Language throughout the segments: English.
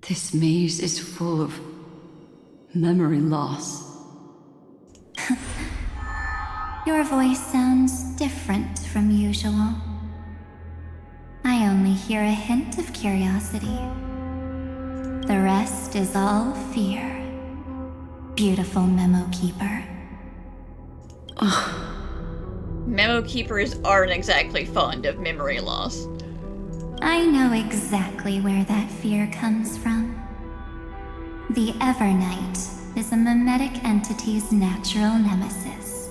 This maze is full of memory loss. Your voice sounds different from usual. I only hear a hint of curiosity. The rest is all fear. Beautiful Memo Keeper. Memo Keepers aren't exactly fond of memory loss. I know exactly where that fear comes from. The Evernight is a mimetic entity's natural nemesis.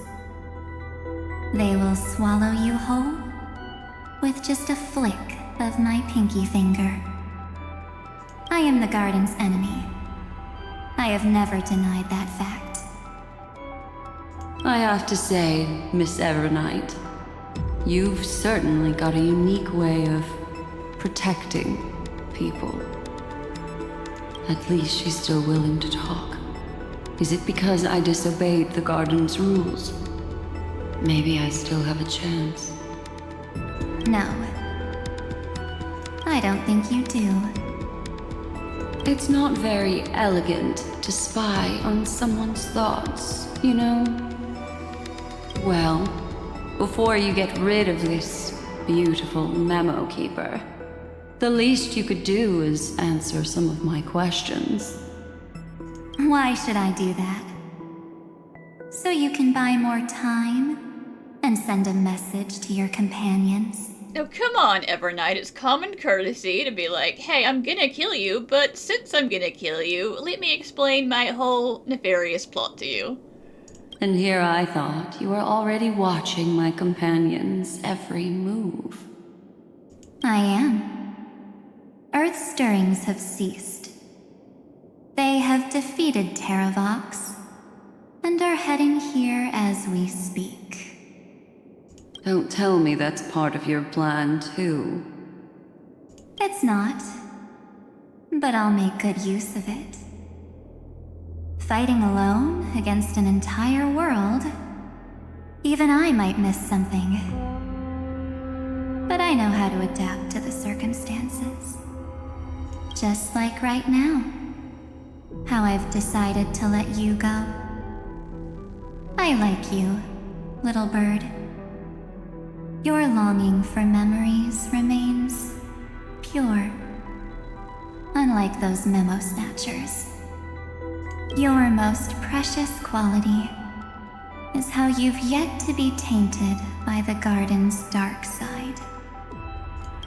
They will swallow you whole with just a flick of my pinky finger. I am the garden's enemy. I have never denied that fact. I have to say, Miss Evernight, you've certainly got a unique way of protecting people. At least she's still willing to talk. Is it because I disobeyed the garden's rules? Maybe I still have a chance. No. I don't think you do. It's not very elegant to spy on someone's thoughts, you know? Well, before you get rid of this beautiful Memo Keeper, the least you could do is answer some of my questions. Why should I do that? So you can buy more time and send a message to your companions? Oh, come on, Evernight. It's common courtesy to be like, hey, I'm gonna kill you, but since I'm gonna kill you, let me explain my whole nefarious plot to you. And here I thought you were already watching my companion's every move. I am. Earth's stirrings have ceased. They have defeated Terravox and are heading here as we speak. Don't tell me that's part of your plan, too. It's not, but I'll make good use of it. Fighting alone against an entire world, even I might miss something. But I know how to adapt to the circumstances. Just like right now, how I've decided to let you go. I like you, little bird. Your longing for memories remains pure, unlike those memo snatchers. Your most precious quality is how you've yet to be tainted by the garden's dark side.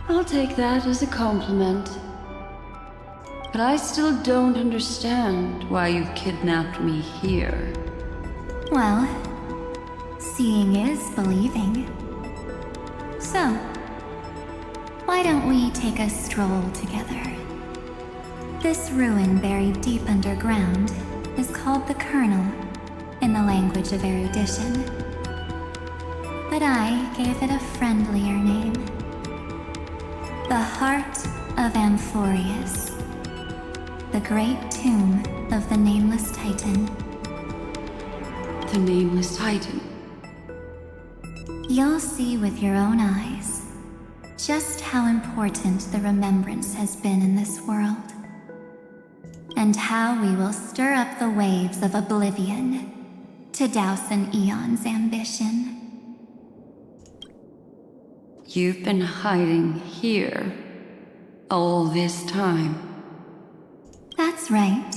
I'll take that as a compliment. But I still don't understand why you kidnapped me here. Well, seeing is believing. So, why don't we take a stroll together? This ruin buried deep underground is called the Kernel in the language of erudition. But I gave it a friendlier name. The Heart of Amphoreus. The great tomb of the Nameless Titan. The Nameless Titan. You'll see with your own eyes just how important the remembrance has been in this world, and how we will stir up the waves of oblivion to douse an eon's ambition. You've been hiding here all this time. That's right.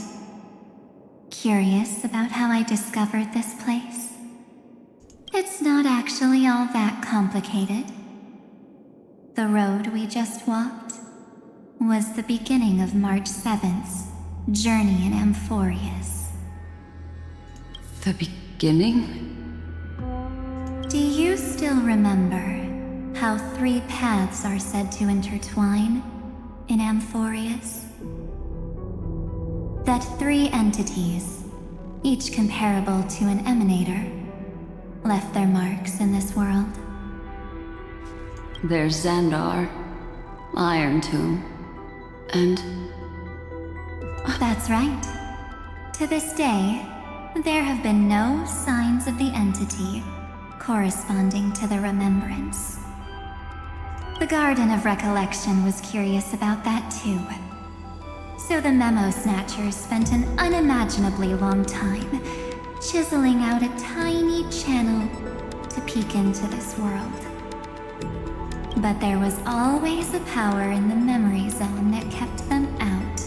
Curious about how I discovered this place? It's not actually all that complicated. The road we just walked was the beginning of March 7th's journey in Amphoreus. The beginning? Do you still remember how 3 paths are said to intertwine in Amphoreus? That 3 entities, each comparable to an emanator, left their marks in this world. There's Xandar, Iron Tomb, and... That's right. To this day, there have been no signs of the entity corresponding to the remembrance. The Garden of Recollection was curious about that too. So the memo snatchers spent an unimaginably long time chiseling out a tiny channel to peek into this world. But there was always a power in the memory zone that kept them out.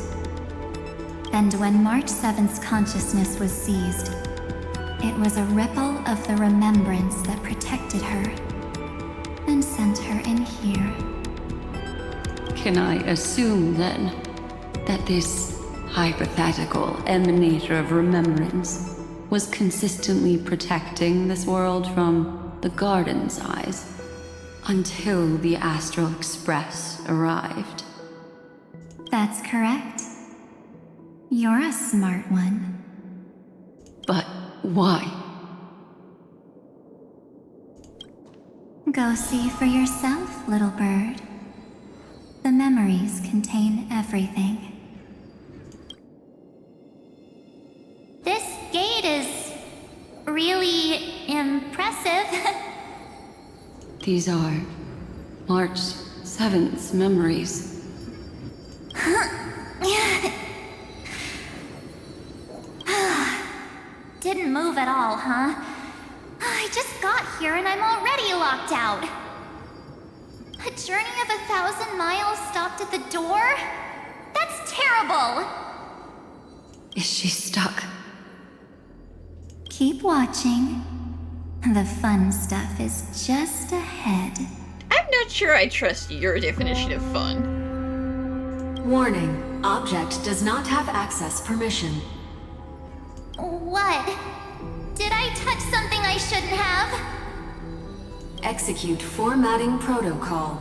And when March 7th's consciousness was seized, it was a ripple of the remembrance that protected her and sent her in here. Can I assume, then, that this hypothetical emanator of remembrance was consistently protecting this world from the Garden's eyes until the Astral Express arrived? That's correct. You're a smart one. But why? Go see for yourself, little bird. The memories contain everything. This gate is really impressive. These are March 7th's memories. Didn't move at all, huh? I just got here and I'm already locked out. A journey of 1,000 miles stopped at the door? That's terrible! Is she stuck? Keep watching. The fun stuff is just ahead. I'm not sure I trust your definition of fun. Warning. Object does not have access permission. What? Did I touch something I shouldn't have? Execute formatting protocol.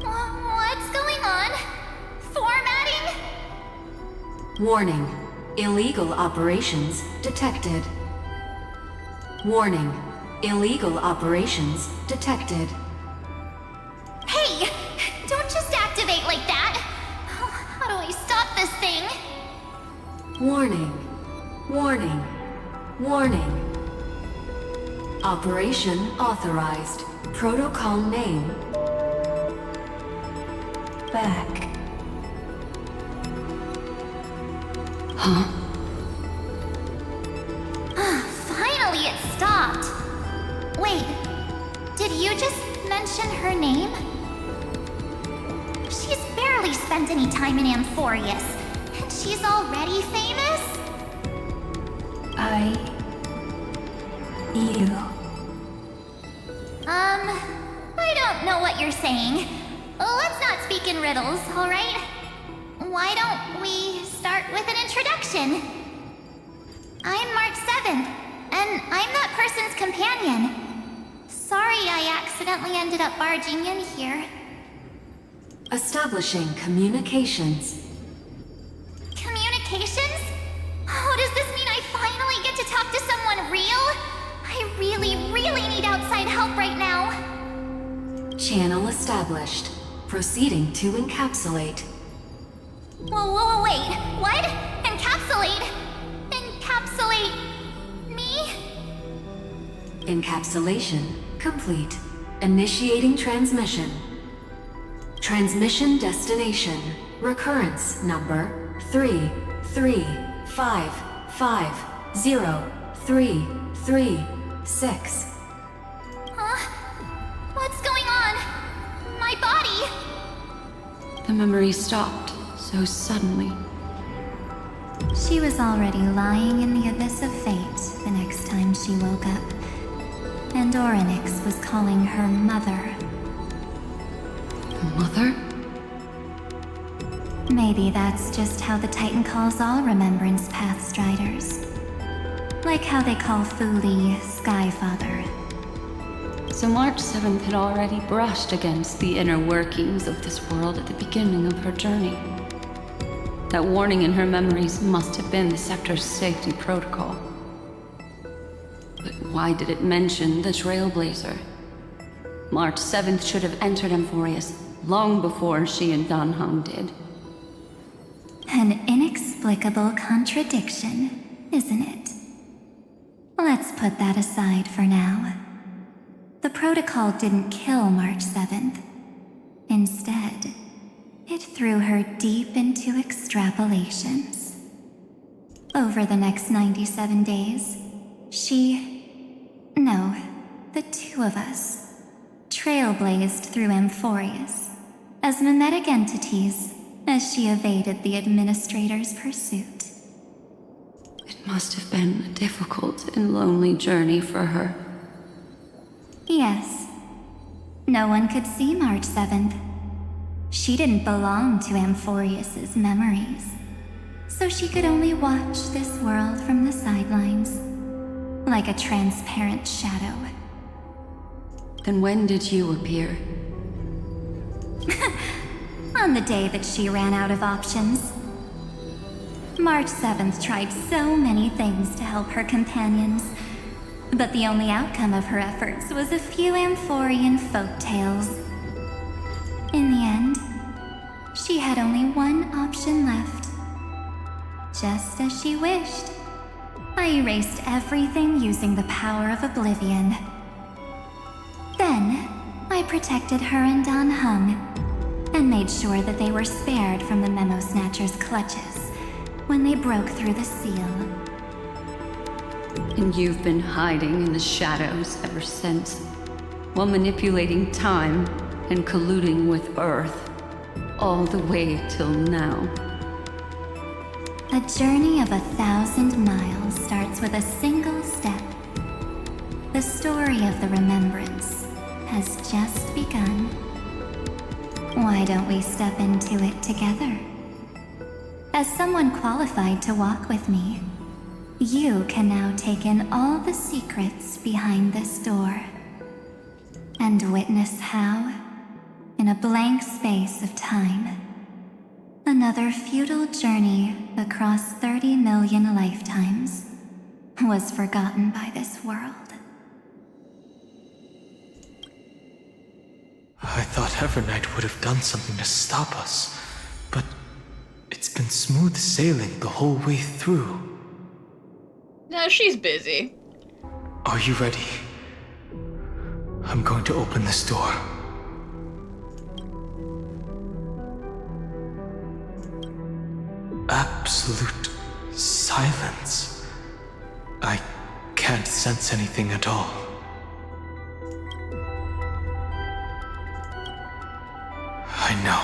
What's going on? Formatting? Warning. Illegal operations detected. Warning. Illegal operations detected. Hey! Don't just activate like that! How do I stop this thing? Warning. Warning. Warning. Operation authorized. Protocol name. Back. Huh? Finally it stopped! Wait, did you just mention her name? She's barely spent any time in Amphoreus, and she's already famous? I I don't know what you're saying. Let's not speak in riddles, alright? Why don't we start with an introduction? I'm March 7th, and I'm that person's companion. Sorry I accidentally ended up barging in here. Establishing communications. Communications? Oh, does this mean I finally get to talk to someone real? I really need outside help right now. Channel established. Proceeding to encapsulate. Whoa, wait. What? Encapsulate? Encapsulate me? Encapsulation complete. Initiating transmission. Transmission destination. Recurrence number 335503336. Huh? What's going on? My body? The memory stopped so suddenly. She was already lying in the abyss of fate the next time she woke up. And Orynyx was calling her mother. Mother? Maybe that's just how the Titan calls all Remembrance Pathstriders. Like how they call Thule Skyfather. So March 7th had already brushed against the inner workings of this world at the beginning of her journey. That warning in her memories must have been the Scepter's safety protocol. But why did it mention the Trailblazer? March 7th should have entered Amphoreus long before she and Danhung did. An inexplicable contradiction, isn't it? Let's put that aside for now. The protocol didn't kill March 7th. Instead, It threw her deep into extrapolations. Over the next 97 days, the two of us, trailblazed through Amphoreus as mimetic entities as she evaded the administrator's pursuit. It must have been a difficult and lonely journey for her. Yes. No one could see March 7th. She didn't belong to Amphoreus's memories, so she could only watch this world from the sidelines, like a transparent shadow. Then when did you appear? On the day that she ran out of options. March 7th tried so many things to help her companions, but the only outcome of her efforts was a few Amphorean folktales. In the end, she had only one option left. Just as she wished, I erased everything using the power of oblivion. Then, I protected her and Don Hung, and made sure that they were spared from the Memo Snatcher's clutches when they broke through the seal. And you've been hiding in the shadows ever since, while manipulating time and colluding with Earth, all the way till now. A journey of 1,000 miles starts with a single step. The story of the remembrance has just begun. Why don't we step into it together? As someone qualified to walk with me, you can now take in all the secrets behind this door, and witness how, in a blank space of time, another futile journey across 30 million lifetimes was forgotten by this world. I thought Evernight would have done something to stop us, but it's been smooth sailing the whole way through. No, she's busy. Are you ready? I'm going to open this door. Absolute silence. I can't sense anything at all. I know.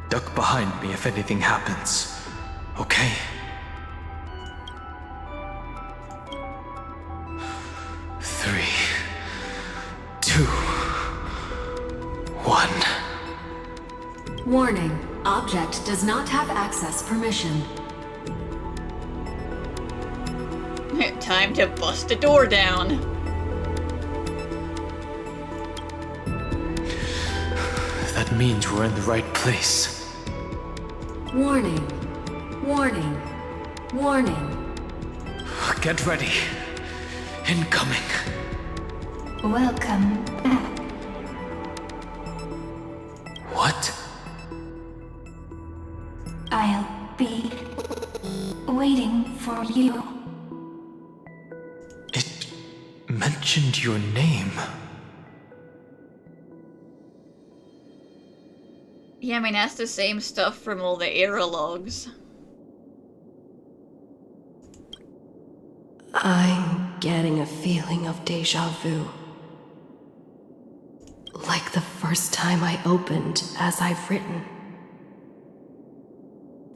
Duck behind me if anything happens, okay? Three, two, one. Warning. Object does not have access permission. Time to bust the door down. That means we're in the right place. Warning. Warning. Warning. Get ready. Incoming. Welcome back. What? I'll be waiting for you. It mentioned your name. Yeah, I mean, that's the same stuff from all the era logs. I'm getting a feeling of deja vu. Like the first time I opened as I've written.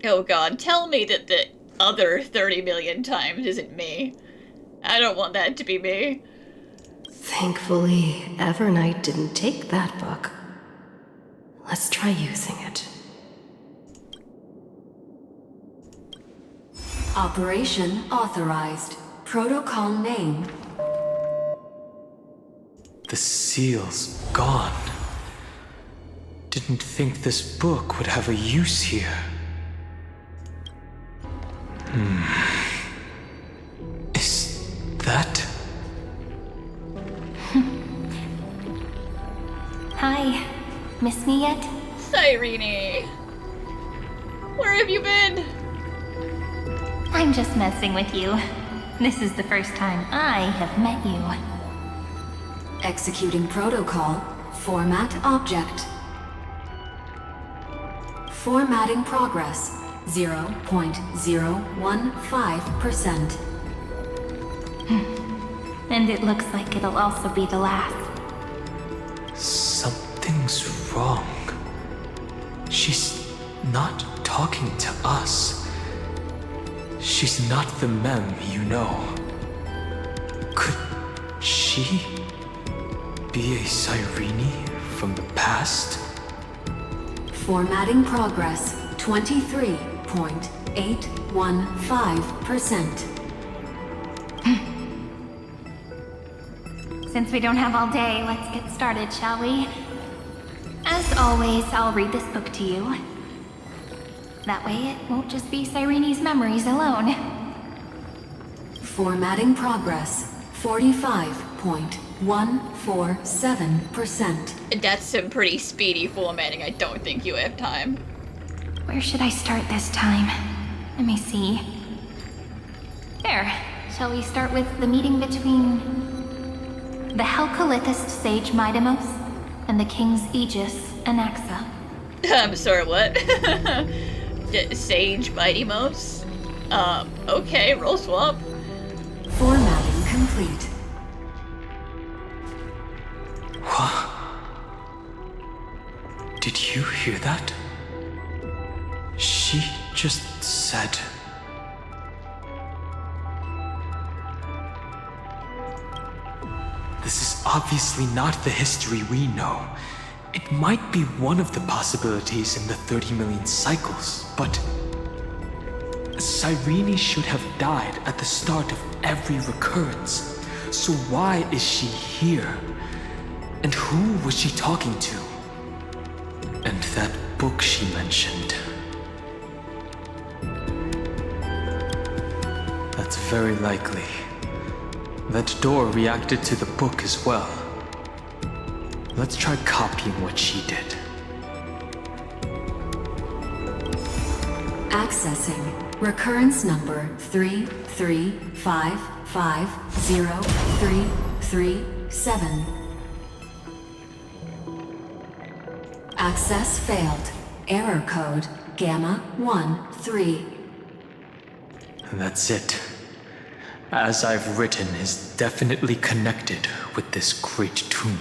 Oh god, tell me that the other 30 million times isn't me. I don't want that to be me. Thankfully, Evernight didn't take that book. Let's try using it. Operation authorized. Protocol name. The seal's gone. Didn't think this book would have a use here. Is that... Hi. Miss me yet? Cyrene! Where have you been? I'm just messing with you. This is the first time I have met you. Executing protocol. Format object. Formatting progress 0.015%. And it looks like it'll also be the last. Something's wrong. She's not talking to us. She's not the mem you know. Could she be a Cyrene from the past? Formatting progress 23.815%. Since we don't have all day, let's get started, shall we? As always, I'll read this book to you. That way it won't just be Cyrene's memories alone. Formatting progress 45.147%. That's some pretty speedy formatting. I don't think you have time. Where should I start this time? Let me see. There. Shall we start with the meeting between the Helcolithist sage Midamos and the king's aegis, Anaxa? I'm sorry, what? Sage Midamos? Okay, roll swap. Formatting complete. What? Did you hear that? She just said... This is obviously not the history we know. It might be one of the possibilities in the 30 million cycles, but... Cyrene should have died at the start of every recurrence. So why is she here? And who was she talking to? And that book she mentioned. That's very likely. That door reacted to the book as well. Let's try copying what she did. Accessing recurrence number 335503337. Access failed. Error code Gamma 13. That's it. As I've written is definitely connected with this great tomb.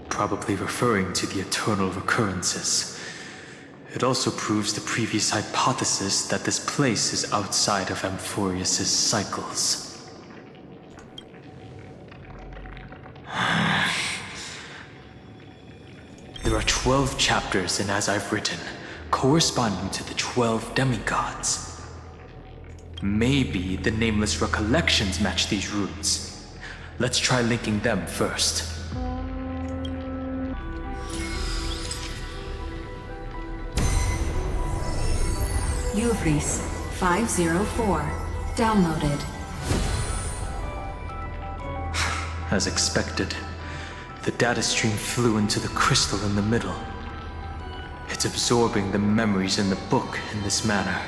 Probably referring to the eternal recurrences. It also proves the previous hypothesis that this place is outside of Amphoreus' cycles. There are 12 chapters in As I've Written, corresponding to the 12 demigods. Maybe the Nameless recollections match these runes. Let's try linking them first. Hoyoverse 504. Downloaded. As expected, the data stream flew into the crystal in the middle. It's absorbing the memories in the book in this manner.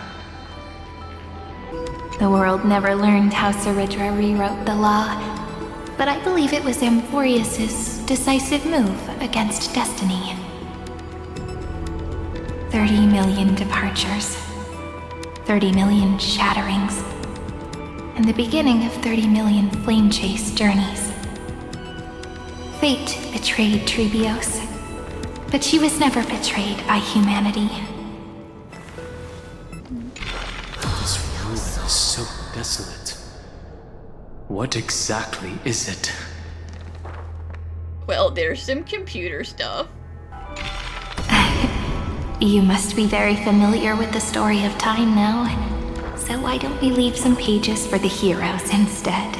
The world never learned how Saridra rewrote the law, but I believe it was Amphoreus' decisive move against destiny. 30 million departures, 30 million shatterings, and the beginning of 30 million flame chase journeys. Fate betrayed Trebios, but she was never betrayed by humanity. This ruin is so desolate. What exactly is it? Well, there's some computer stuff. You must be very familiar with the story of time now, so why don't we leave some pages for the heroes instead?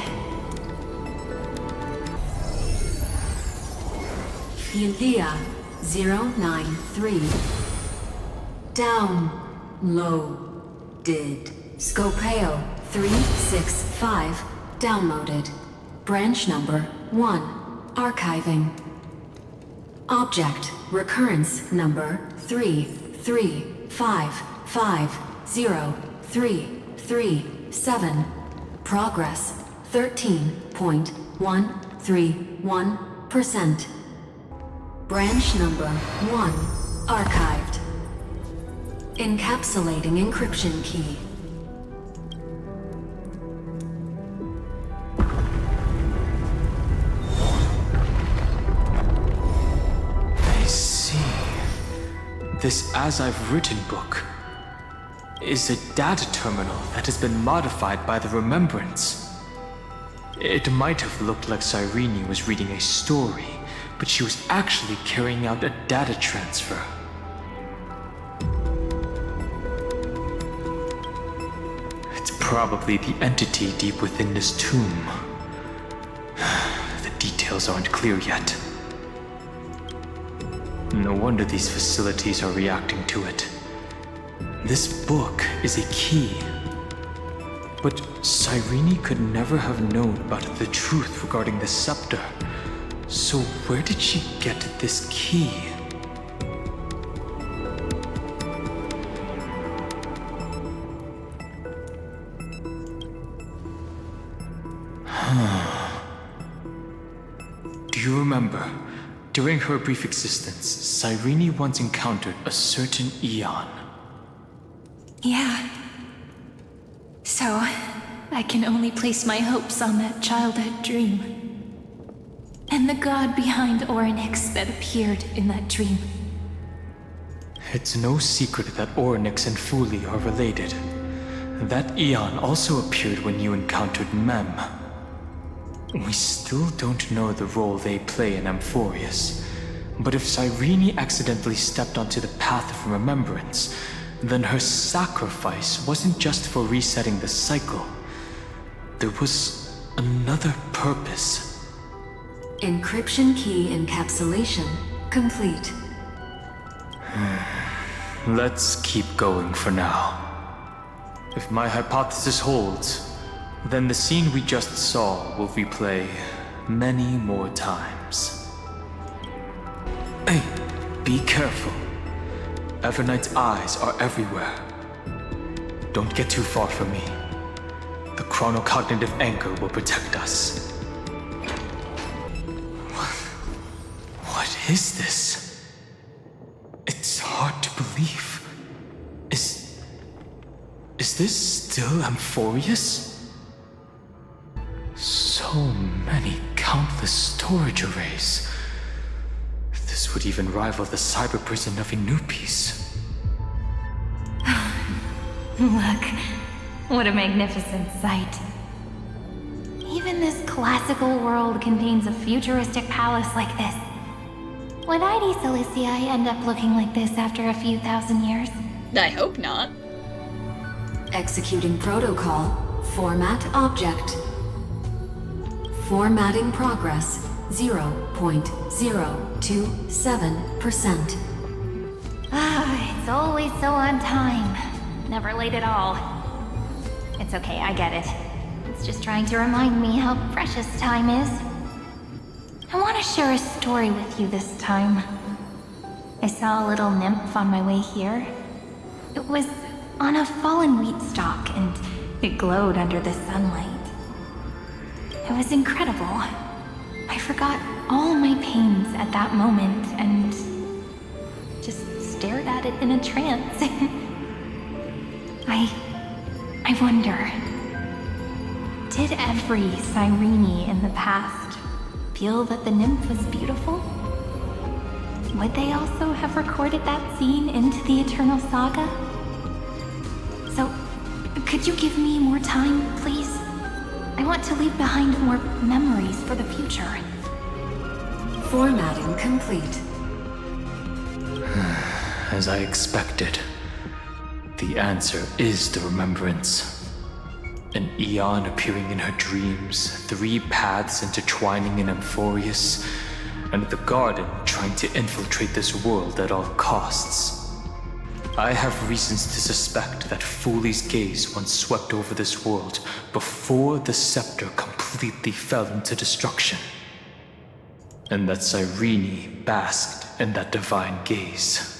Eulia 093. Downloaded. Scopeo 365. Downloaded. Branch number 1. Archiving. Object recurrence number 335503337. Progress 13.1 0.31%. Branch number 1 archived. Encapsulating encryption key. I see. This As I've Written book is a data terminal that has been modified by the Remembrance. It might have looked like Cyrene was reading a story, but she was actually carrying out a data transfer. It's probably the entity deep within this tomb. The details aren't clear yet. No wonder these facilities are reacting to it. This book is a key. But Cyrene could never have known about the truth regarding the scepter. So where did she get this key? Do you remember? During her brief existence, Cyrene once encountered a certain Eon. Yeah. So, I can only place my hopes on that childhood dream. And the god behind Orynyx that appeared in that dream. It's no secret that Orynyx and Fuli are related. That Eon also appeared when you encountered Mem. We still don't know the role they play in Amphoreus, but if Cyrene accidentally stepped onto the path of remembrance, then her sacrifice wasn't just for resetting the cycle. There was another purpose. Encryption key encapsulation complete. Let's keep going for now. If my hypothesis holds, then the scene we just saw will replay many more times. Hey, be careful. Evernight's eyes are everywhere. Don't get too far from me. The chronocognitive anchor will protect us. What is this? It's hard to believe. Is this still Amphoreus? So many countless storage arrays. This would even rival the cyber prison of Inupis. Look, what a magnificent sight. Even this classical world contains a futuristic palace like this. Would ID Cilicia end up looking like this after a few thousand years? I hope not. Executing protocol. Format object. Formatting progress 0.027%. It's always so on time. Never late at all. It's okay, I get it. It's just trying to remind me how precious time is. I want to share a story with you this time. I saw a little nymph on my way here. It was on a fallen wheat stalk and it glowed under the sunlight. It was incredible. I forgot all my pains at that moment and just stared at it in a trance. I wonder, did every Cyrene in the past feel that the nymph was beautiful? Would they also have recorded that scene into the Eternal Saga? So, could you give me more time, please? I want to leave behind more memories for the future. Formatting complete. As I expected, the answer is the remembrance. An Eon appearing in her dreams, 3 paths intertwining in Amphoreus, and the garden trying to infiltrate this world at all costs. I have reasons to suspect that Fuli's gaze once swept over this world before the scepter completely fell into destruction. And that Cyrene basked in that divine gaze.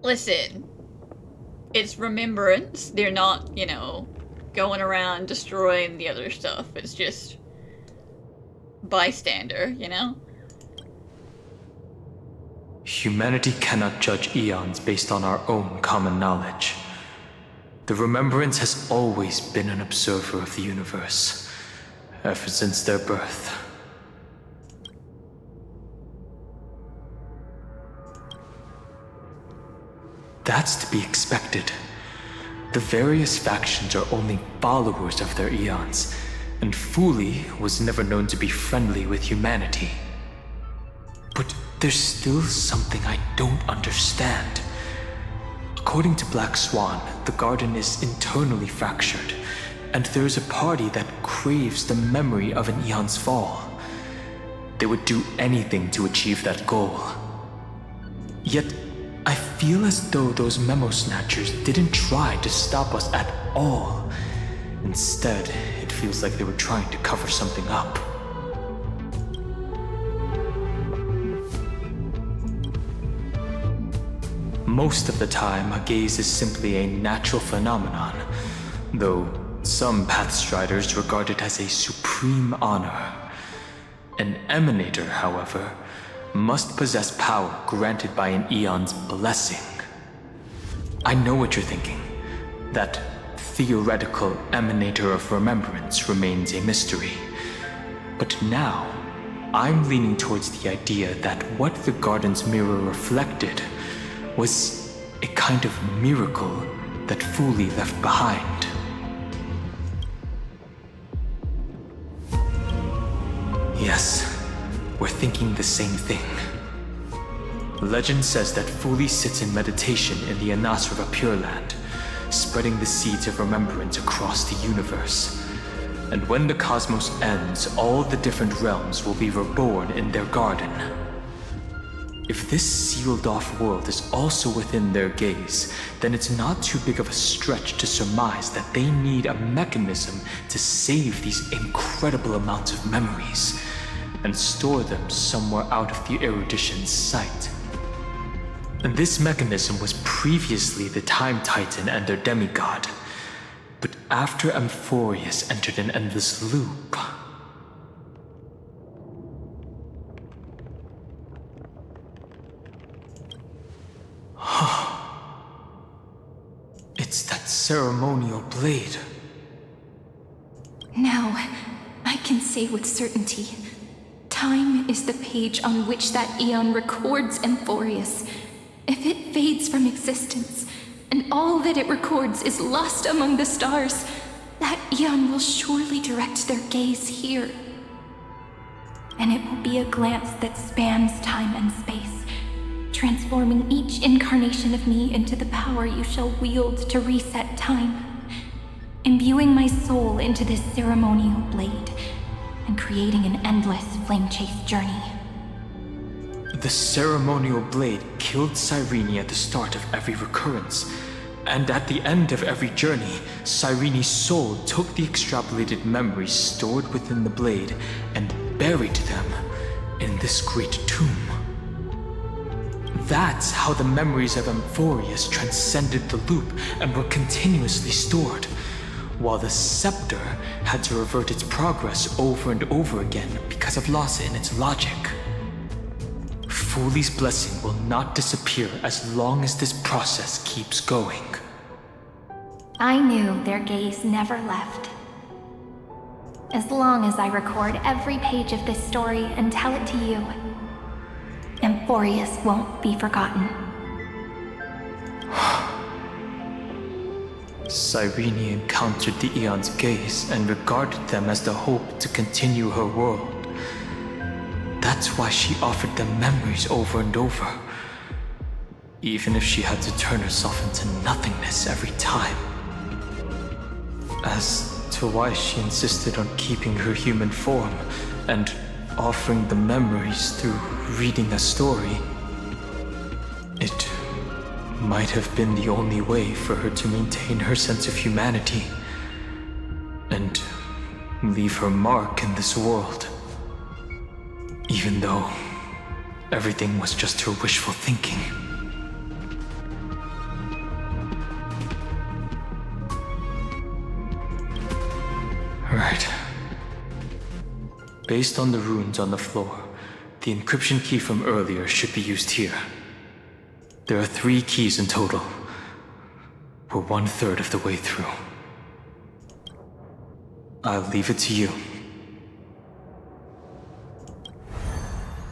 Listen, it's remembrance. They're not, going around destroying the other stuff. It's just bystander, you know? Humanity cannot judge eons based on our own common knowledge. The Remembrance has always been an observer of the universe, ever since their birth. That's to be expected. The various factions are only followers of their eons, and Fuli was never known to be friendly with humanity. But there's still something I don't understand. According to Black Swan, the garden is internally fractured, and there is a party that craves the memory of an eon's fall. They would do anything to achieve that goal. Yet, I feel as though those memo snatchers didn't try to stop us at all. Instead, it feels like they were trying to cover something up. Most of the time, a gaze is simply a natural phenomenon, though some Pathstriders regard it as a supreme honor. An emanator, however, must possess power granted by an eon's blessing. I know what you're thinking. That theoretical emanator of remembrance remains a mystery. But now, I'm leaning towards the idea that what the garden's mirror reflected was a kind of miracle that Fuli left behind. Yes, we're thinking the same thing. Legend says that Fuli sits in meditation in the Anasrava Pure Land, spreading the seeds of remembrance across the universe. And when the cosmos ends, all the different realms will be reborn in their garden. If this sealed-off world is also within their gaze, then it's not too big of a stretch to surmise that they need a mechanism to save these incredible amounts of memories and store them somewhere out of the erudition's sight. And this mechanism was previously the Time Titan and their demigod, but after Amphoreus entered an endless loop... It's that ceremonial blade. Now, I can say with certainty, time is the page on which that eon records Amphoreus. If it fades from existence, and all that it records is lost among the stars, that eon will surely direct their gaze here. And it will be a glance that spans time and space, transforming each incarnation of me into the power you shall wield to reset time, imbuing my soul into this ceremonial blade, and creating an endless flame-chase journey. The ceremonial blade killed Cyrene at the start of every recurrence, and at the end of every journey, Cyrene's soul took the extrapolated memories stored within the blade and buried them in this great tomb. That's how the memories of Amphoreus transcended the loop and were continuously stored, while the scepter had to revert its progress over and over again because of loss in its logic. Fuli's blessing will not disappear as long as this process keeps going. I knew their gaze never left. As long as I record every page of this story and tell it to you, Amphoreus won't be forgotten. Cyrene encountered the Eon's gaze and regarded them as the hope to continue her world. That's why she offered them memories over and over, even if she had to turn herself into nothingness every time. As to why she insisted on keeping her human form and offering the memories through reading a story, it might have been the only way for her to maintain her sense of humanity and leave her mark in this world. Even though everything was just her wishful thinking. Right. Based on the runes on the floor, the encryption key from earlier should be used here. There are 3 keys in total. We're 1/3 of the way through. I'll leave it to you.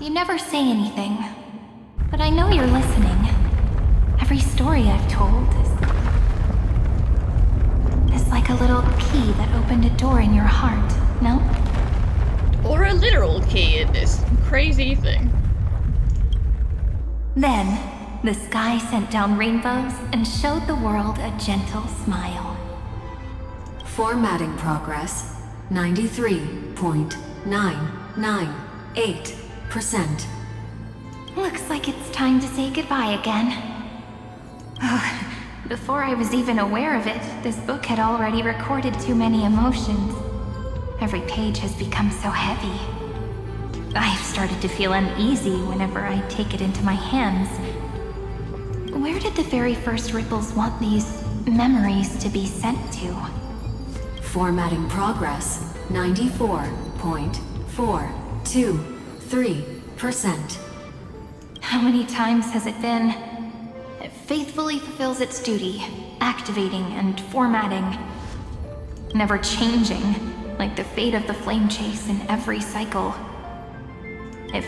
You never say anything, but I know you're listening. Every story I've told is like a little key that opened a door in your heart, no? Or a literal key in this crazy thing. Then, the sky sent down rainbows and showed the world a gentle smile. Formatting progress 93.998%. Looks like it's time to say goodbye again. Before I was even aware of it, this book had already recorded too many emotions. Every page has become so heavy. I've started to feel uneasy whenever I take it into my hands. Where did the very first ripples want these memories to be sent to? Formatting progress 94.423%. How many times has it been? It faithfully fulfills its duty, activating and formatting, never changing, like the fate of the flame chase in every cycle. If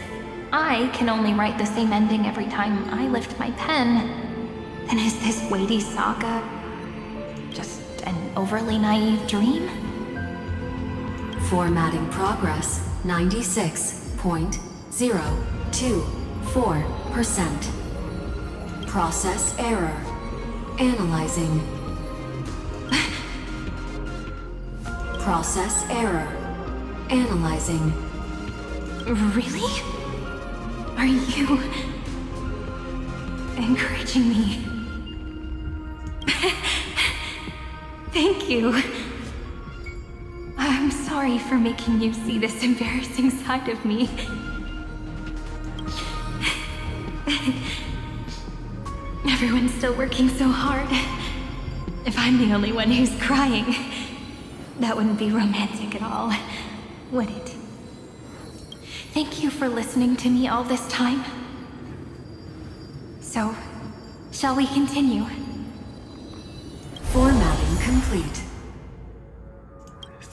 I can only write the same ending every time I lift my pen, then is this weighty saga just an overly naive dream? Formatting progress 96.024%. Process error. Analyzing. Process error. Analyzing. Really? Are you encouraging me? Thank you. I'm sorry for making you see this embarrassing side of me. Everyone's still working so hard. If I'm the only one who's crying, that wouldn't be romantic at all, would it? Thank you for listening to me all this time. So, shall we continue? Formatting complete.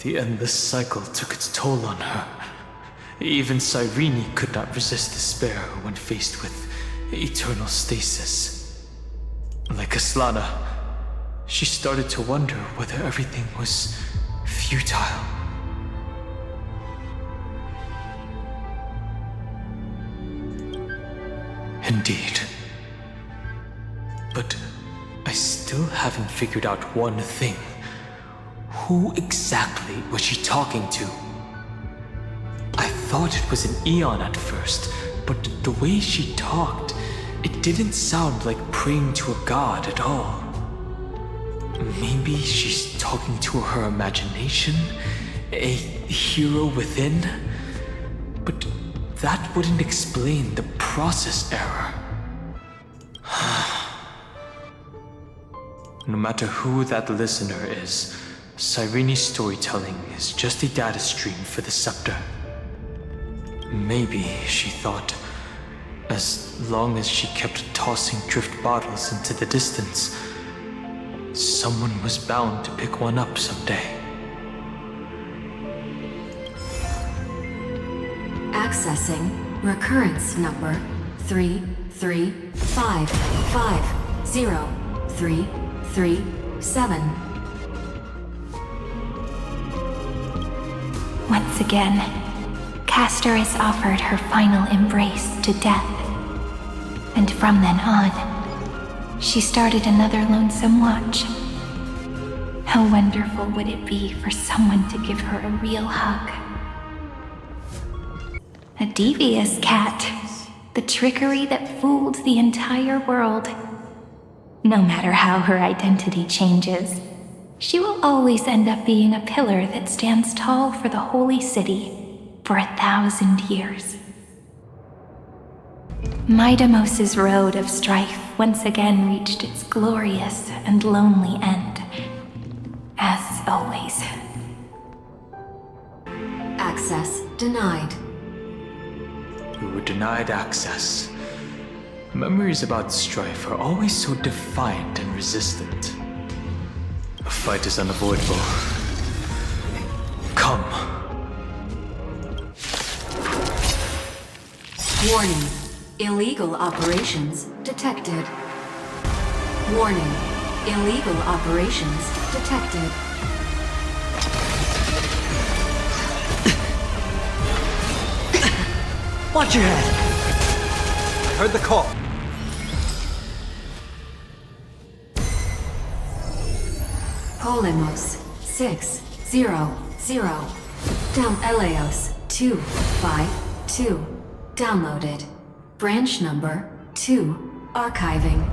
The endless cycle took its toll on her. Even Cyrene could not resist despair when faced with eternal stasis. Like Aslana, she started to wonder whether everything was futile. Indeed. But I still haven't figured out one thing. Who exactly was she talking to? I thought it was an Eon at first, but the way she talked, it didn't sound like praying to a god at all. Maybe she's talking to her imagination? A hero within? But that wouldn't explain the process error. No matter who that listener is, Cyrene's storytelling is just a data stream for the scepter. Maybe, she thought, as long as she kept tossing drift bottles into the distance, someone was bound to pick one up someday. Accessing recurrence number 335503337. Once again, Castor is offered her final embrace to death. And from then on, she started another lonesome watch. How wonderful would it be for someone to give her a real hug? A devious cat. The trickery that fooled the entire world. No matter how her identity changes, she will always end up being a pillar that stands tall for the holy city for 1,000 years. Midamos's road of strife once again reached its glorious and lonely end. As always. Access denied. We were denied access. Memories about strife are always so defiant and resistant. A fight is unavoidable. Come. Warning. Illegal operations detected. Warning. Illegal operations detected. Watch your head! I heard the call. Polemos 600. Down Eleos 252. Downloaded. Branch number 2. Archiving.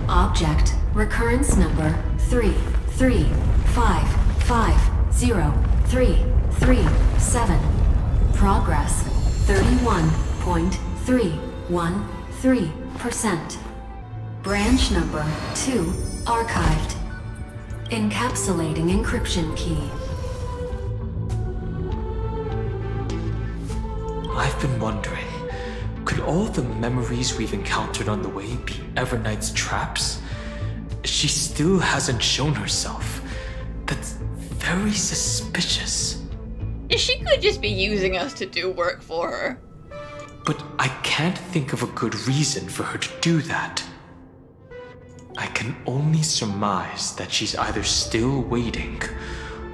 Object recurrence number 335503337. Progress 31.313%. Branch number 2 archived. Encapsulating encryption key. I've been wondering, could all the memories we've encountered on the way be Evernight's traps? She still hasn't shown herself. That's very suspicious. She could just be using us to do work for her. But I can't think of a good reason for her to do that. I can only surmise that she's either still waiting,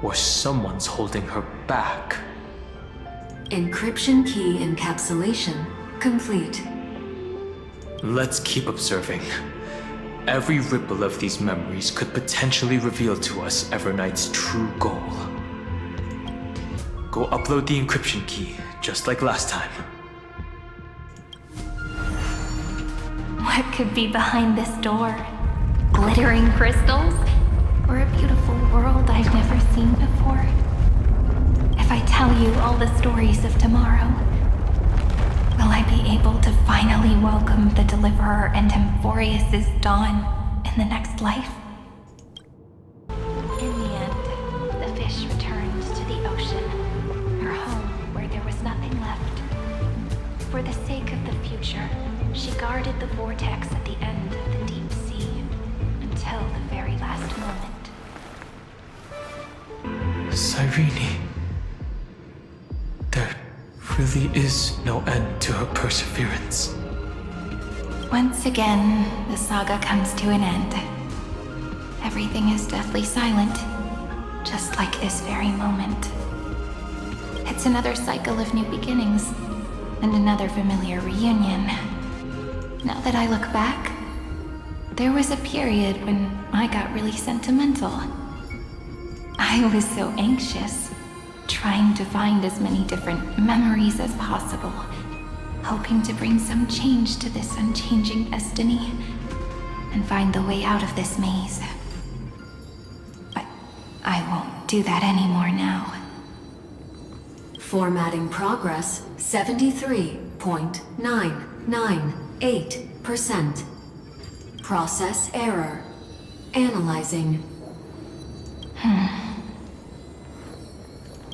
or someone's holding her back. Encryption key encapsulation complete. Let's keep observing. Every ripple of these memories could potentially reveal to us Evernight's true goal. Go upload the encryption key, just like last time. What could be behind this door? Glittering crystals? Or a beautiful world I've never seen before? If I tell you all the stories of tomorrow, will I be able to finally welcome the Deliverer and Amphoreus' dawn in the next life? In the end, the fish returned to the ocean, her home where there was nothing left. For the sake of the future, she guarded the vortex at the end of the deep sea until the very last moment. Cyrene. There really is no end to her perseverance. Once again, the saga comes to an end. Everything is deathly silent, just like this very moment. It's another cycle of new beginnings, and another familiar reunion. Now that I look back, there was a period when I got really sentimental. I was so anxious, trying to find as many different memories as possible, hoping to bring some change to this unchanging destiny, and find the way out of this maze. But I won't do that anymore now. Formatting progress 73.998%. Process error. Analyzing.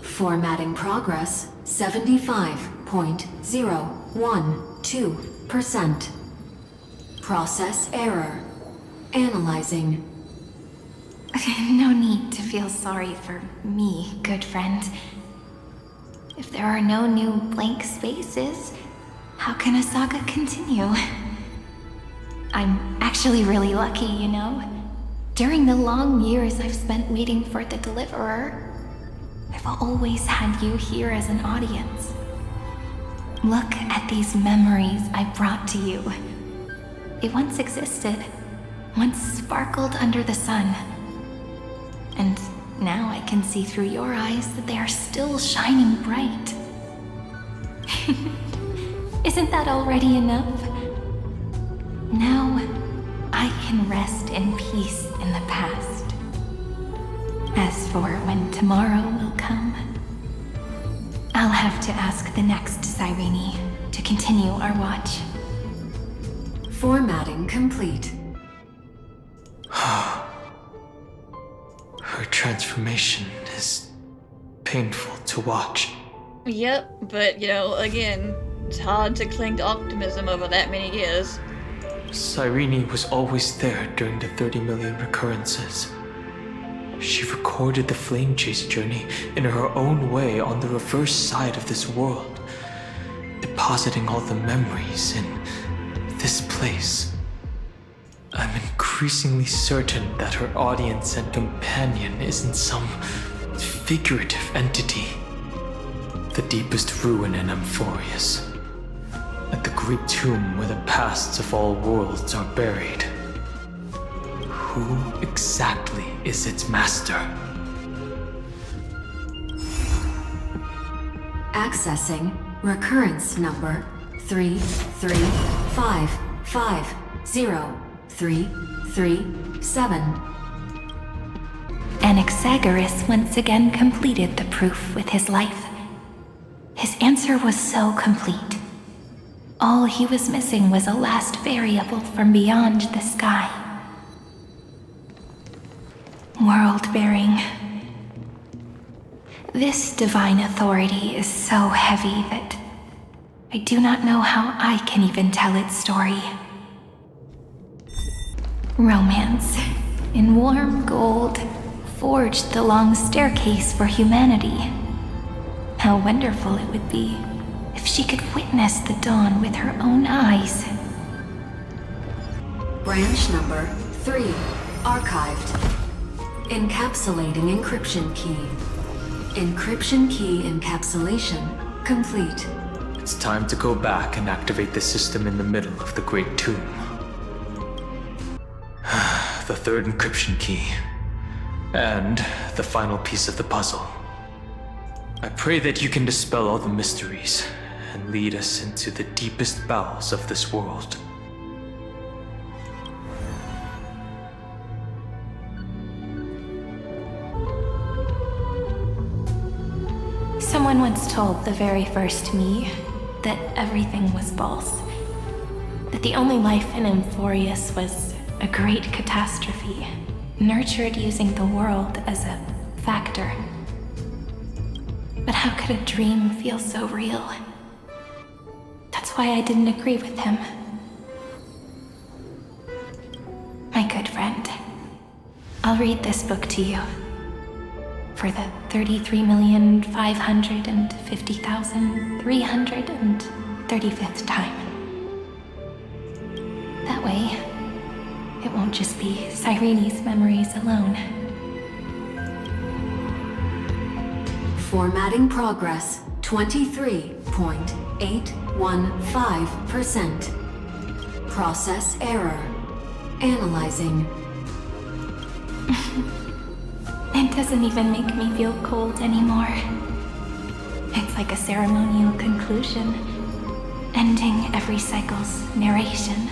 Formatting progress 75.012%. Process error. Analyzing. No need to feel sorry for me, good friend. If there are no new blank spaces, how can a saga continue? I'm actually really lucky, you know? During the long years I've spent waiting for the Deliverer, I've always had you here as an audience. Look at these memories I brought to you. They once existed, once sparkled under the sun. And now I can see through your eyes that they are still shining bright. Isn't that already enough? Now, I can rest in peace in the past. As for when tomorrow will come, I'll have to ask the next Cyrene to continue our watch. Formatting complete. Her transformation is painful to watch. Yep, but again, it's hard to cling to optimism over that many years. Cyrene was always there during the 30 million recurrences. She recorded the flame chase journey in her own way on the reverse side of this world, depositing all the memories in this place. I'm increasingly certain that her audience and companion isn't some figurative entity. The deepest ruin in Amphoreus, at the great tomb where the pasts of all worlds are buried. Who exactly is its master? Accessing recurrence number 335503337. Anaxagoras once again completed the proof with his life. His answer was so complete. All he was missing was a last variable from beyond the sky. World-bearing. This divine authority is so heavy that I do not know how I can even tell its story. Romance, in warm gold, forged the long staircase for humanity. How wonderful it would be if she could witness the dawn with her own eyes. Branch number 3 archived. Encapsulating encryption key. Encryption key encapsulation complete. It's time to go back and activate the system in the middle of the Great Tomb. The third encryption key. And the final piece of the puzzle. I pray that you can dispel all the mysteries and lead us into the deepest bowels of this world. Someone once told the very first me that everything was false. That the only life in Amphoreus was a great catastrophe, nurtured using the world as a factor. But how could a dream feel so real? That's why I didn't agree with him. My good friend, I'll read this book to you. For the 33,550,335th time. That way, it won't just be Cyrene's memories alone. Formatting progress 23.815%. Process error. Analyzing. It doesn't even make me feel cold anymore. It's like a ceremonial conclusion, ending every cycle's narration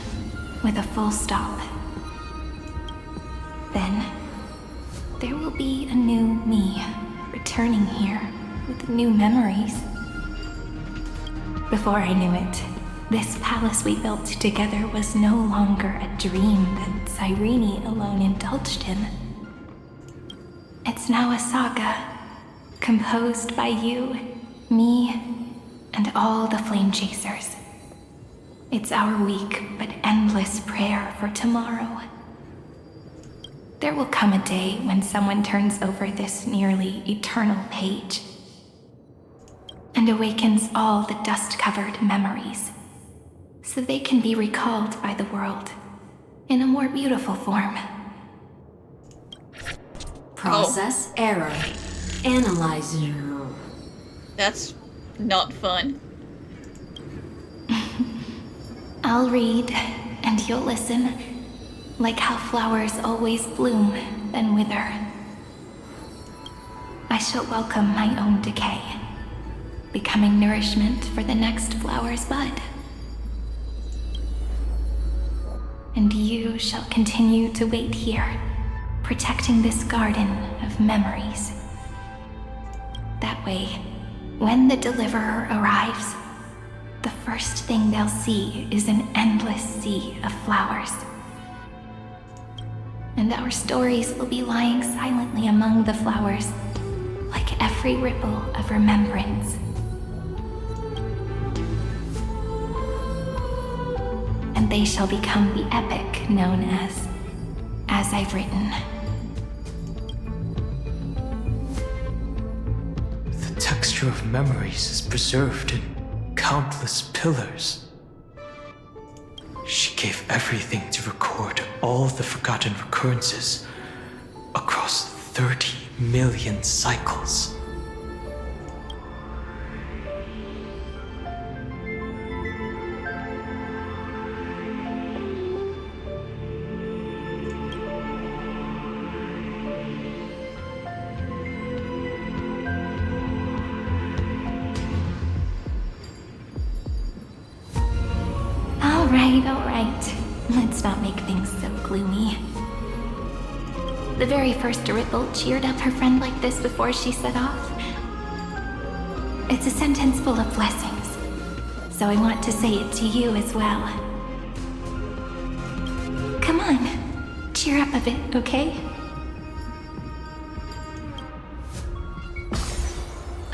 with a full stop. Then, there will be a new me returning here with new memories. Before I knew it, this palace we built together was no longer a dream that Cyrene alone indulged in. It's now a saga, composed by you, me, and all the flame chasers. It's our weak but endless prayer for tomorrow. There will come a day when someone turns over this nearly eternal page and awakens all the dust-covered memories, so they can be recalled by the world in a more beautiful form. Process error. Analyzer. That's not fun. I'll read, and you'll listen, like how flowers always bloom, then wither. I shall welcome my own decay, becoming nourishment for the next flower's bud. And you shall continue to wait here, protecting this garden of memories. That way, when the Deliverer arrives, the first thing they'll see is an endless sea of flowers. And our stories will be lying silently among the flowers, like every ripple of remembrance, they shall become the epic known as I've Written. The texture of memories is preserved in countless pillars. She gave everything to record all the forgotten recurrences across 30 million cycles. All right. Let's not make things so gloomy. The very first Ripple cheered up her friend like this before she set off. It's a sentence full of blessings, so I want to say it to you as well. Come on, cheer up a bit, okay?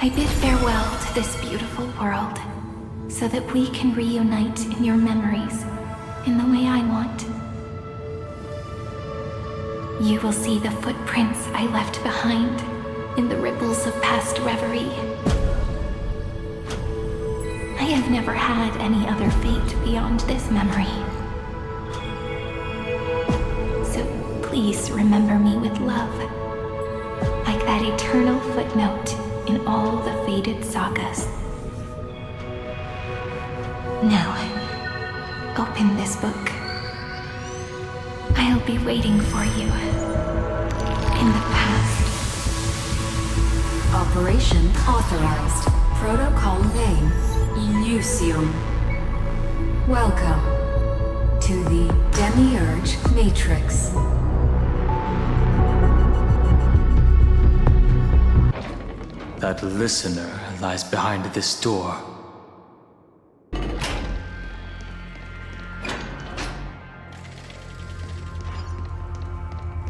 I bid farewell to this beautiful world, so that we can reunite in your memories in the way I want. You will see the footprints I left behind in the ripples of past reverie. I have never had any other fate beyond this memory. So please remember me with love, like that eternal footnote in all the faded sagas. Now, open this book. I'll be waiting for you in the past. Operation authorized. Protocol name, Illusium. Welcome to the Demiurge Matrix. That listener lies behind this door.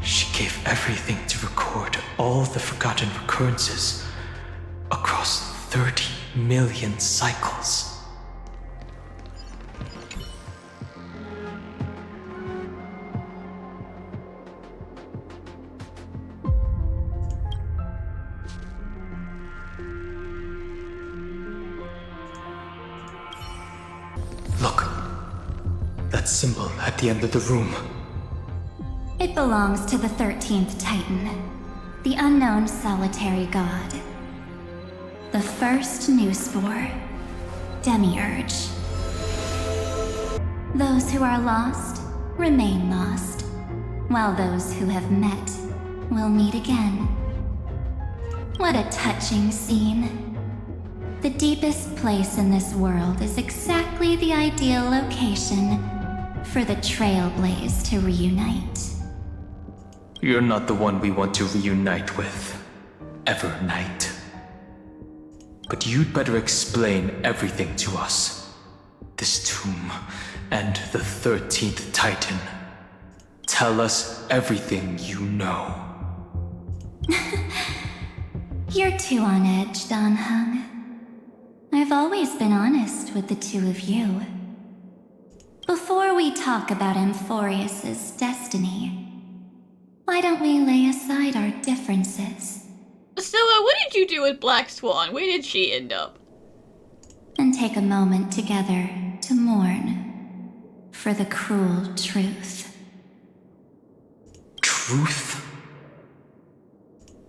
She gave everything to record all the forgotten recurrences across 30 million cycles. Look, that symbol at the end of the room. It belongs to the 13th Titan, the unknown solitary god. The first new spore, Demiurge. Those who are lost remain lost, while those who have met will meet again. What a touching scene. The deepest place in this world is exactly the ideal location for the Trailblaze to reunite. You're not the one we want to reunite with, Evernight. But you'd better explain everything to us. This tomb and the 13th Titan. Tell us everything you know. You're too on edge, Don Hung. I've always been honest with the two of you. Before we talk about Amphoreus' destiny, why don't we lay aside our differences? So, what did you do with Black Swan? Where did she end up? And take a moment together to mourn for the cruel truth. Truth?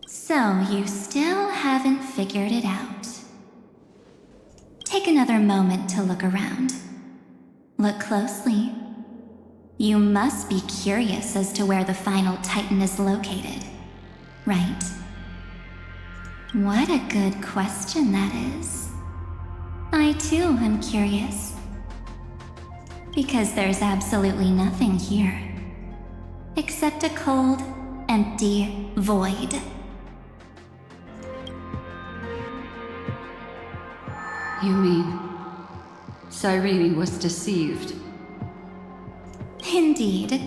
So you still haven't figured it out. Take another moment to look around. Look closely. You must be curious as to where the final Titan is located, right? What a good question that is. I too am curious. Because there's absolutely nothing here. Except a cold, empty void. You mean Cyrene was deceived? Indeed.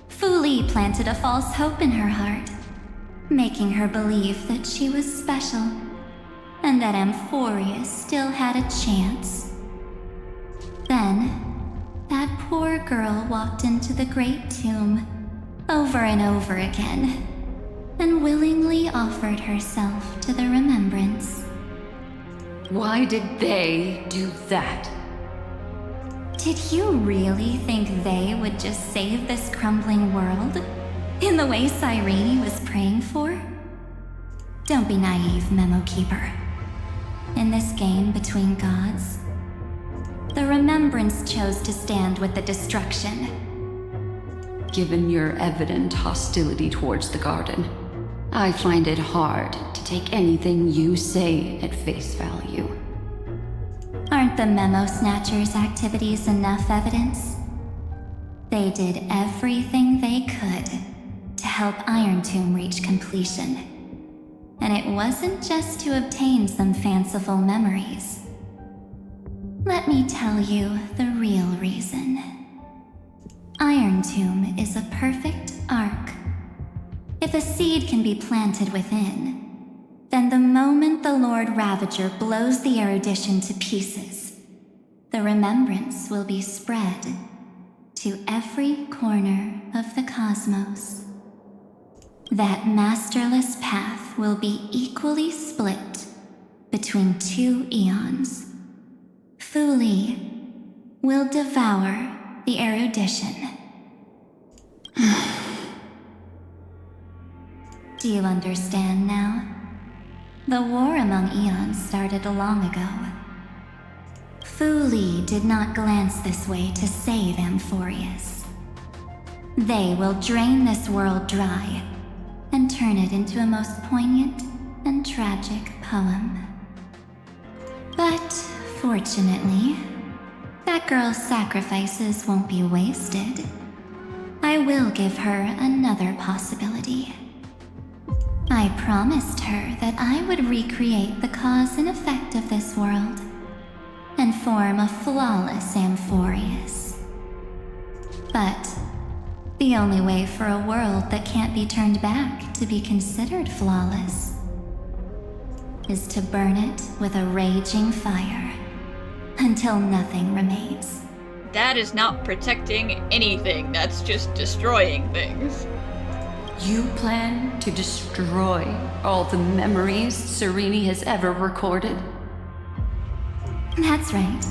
Fu Li planted a false hope in her heart, making her believe that she was special, and that Amphoreus still had a chance. Then, that poor smart girl walked into the Great Tomb over and over again, and willingly offered herself to the remembrance. Why did they do that? Did you really think they would just save this crumbling world in the way Cyrene was praying for? Don't be naive, Memo Keeper. In this game between gods, the Remembrance chose to stand with the destruction. Given your evident hostility towards the garden, I find it hard to take anything you say at face value. Aren't the Memo Snatchers' activities enough evidence? They did everything they could to help Iron Tomb reach completion. And it wasn't just to obtain some fanciful memories. Let me tell you the real reason. Iron Tomb is a perfect arc. If a seed can be planted within, then the moment the Lord Ravager blows the erudition to pieces, the remembrance will be spread to every corner of the cosmos. That masterless path will be equally split between two eons. Fuli will devour the erudition. Do you understand now? The war among eons started long ago. Fuli did not glance this way to save Amphoreus. They will drain this world dry and turn it into a most poignant and tragic poem. But fortunately, that girl's sacrifices won't be wasted. I will give her another possibility. I promised her that I would recreate the cause and effect of this world and form a flawless Amphoreus. But the only way for a world that can't be turned back to be considered flawless is to burn it with a raging fire until nothing remains. That is not protecting anything, that's just destroying things. You plan to destroy all the memories Cyrene has ever recorded? That's right.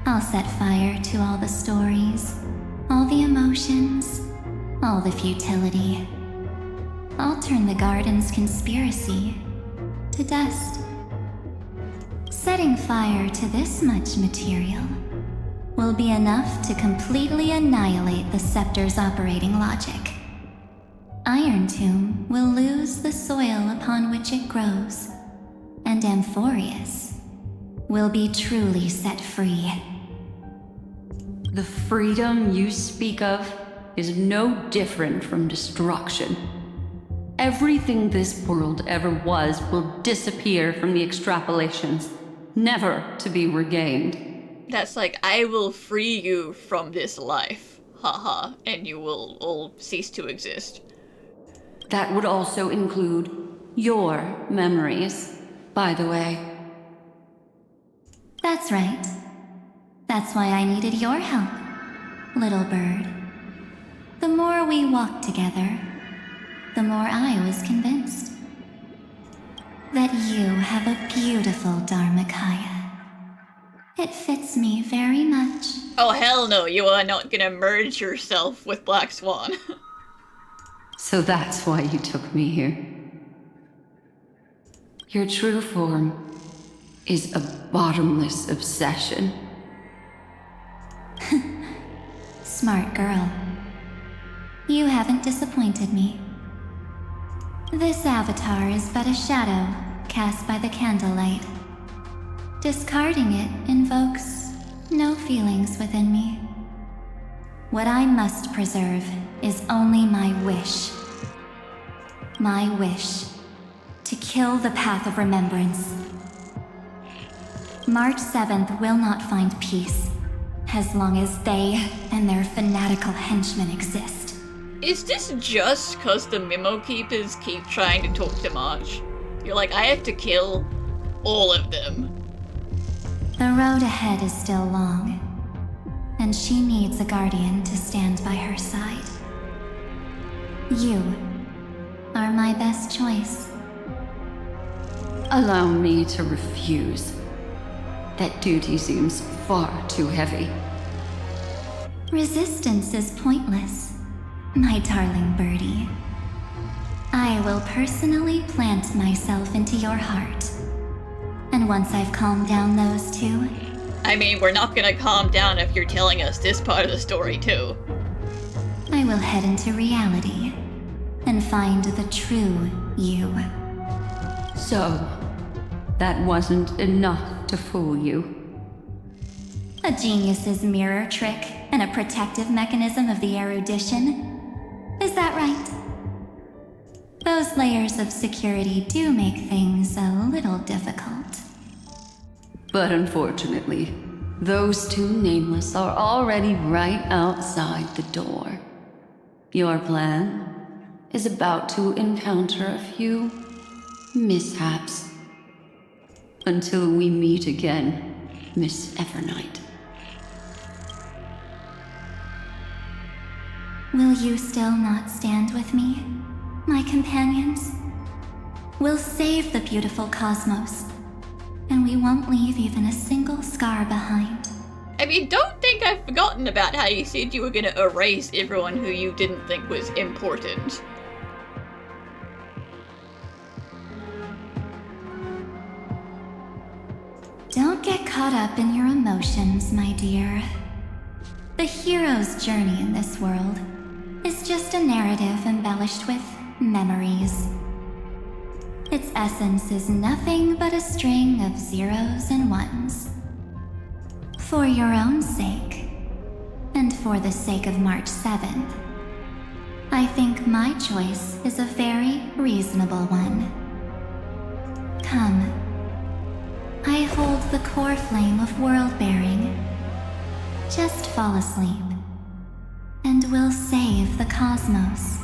I'll set fire to all the stories, all the emotions, all the futility. I'll turn the garden's conspiracy to dust. Setting fire to this much material will be enough to completely annihilate the scepter's operating logic. Iron Tomb will lose the soil upon which it grows, and Amphoreus will be truly set free. The freedom you speak of is no different from destruction. Everything this world ever was will disappear from the extrapolations, never to be regained. That's like, I will free you from this life, haha, and you will all cease to exist. That would also include your memories, by the way. That's right. That's why I needed your help, little bird. The more we walked together, the more I was convinced that you have a beautiful Dharmakaya. It fits me very much. Oh hell no, you are not gonna merge yourself with Black Swan. So that's why you took me here. Your true form is a bottomless obsession. Smart girl. You haven't disappointed me. This avatar is but a shadow cast by the candlelight. Discarding it invokes no feelings within me. What I must preserve is only my wish. My wish to kill the path of remembrance. March 7th will not find peace as long as they and their fanatical henchmen exist. Is this just cause the Memo Keepers keep trying to talk to March? You're like, I have to kill all of them. The road ahead is still long, and she needs a guardian to stand by her side. You are my best choice. Allow me to refuse. That duty seems far too heavy. Resistance is pointless, my darling birdie. I will personally plant myself into your heart. And once I've calmed down those two... I mean, we're not gonna calm down if you're telling us this part of the story, too. I will head into reality and find the true you. So, that wasn't enough to fool you. A genius's mirror trick and a protective mechanism of the erudition. Is that right? Those layers of security do make things a little difficult. But unfortunately, those two Nameless are already right outside the door. Your plan is about to encounter a few mishaps. Until we meet again, Miss Evernight. Will you still not stand with me, my companions? We'll save the beautiful cosmos, and we won't leave even a single scar behind. I mean, don't think I've forgotten about how you said you were gonna erase everyone who you didn't think was important. Don't get caught up in your emotions, my dear. The hero's journey in this world is just a narrative embellished with memories. Its essence is nothing but a string of zeros and ones. For your own sake, and for the sake of March 7th, I think my choice is a very reasonable one. Come. I hold the core flame of world-bearing. Just fall asleep, and we'll save the cosmos.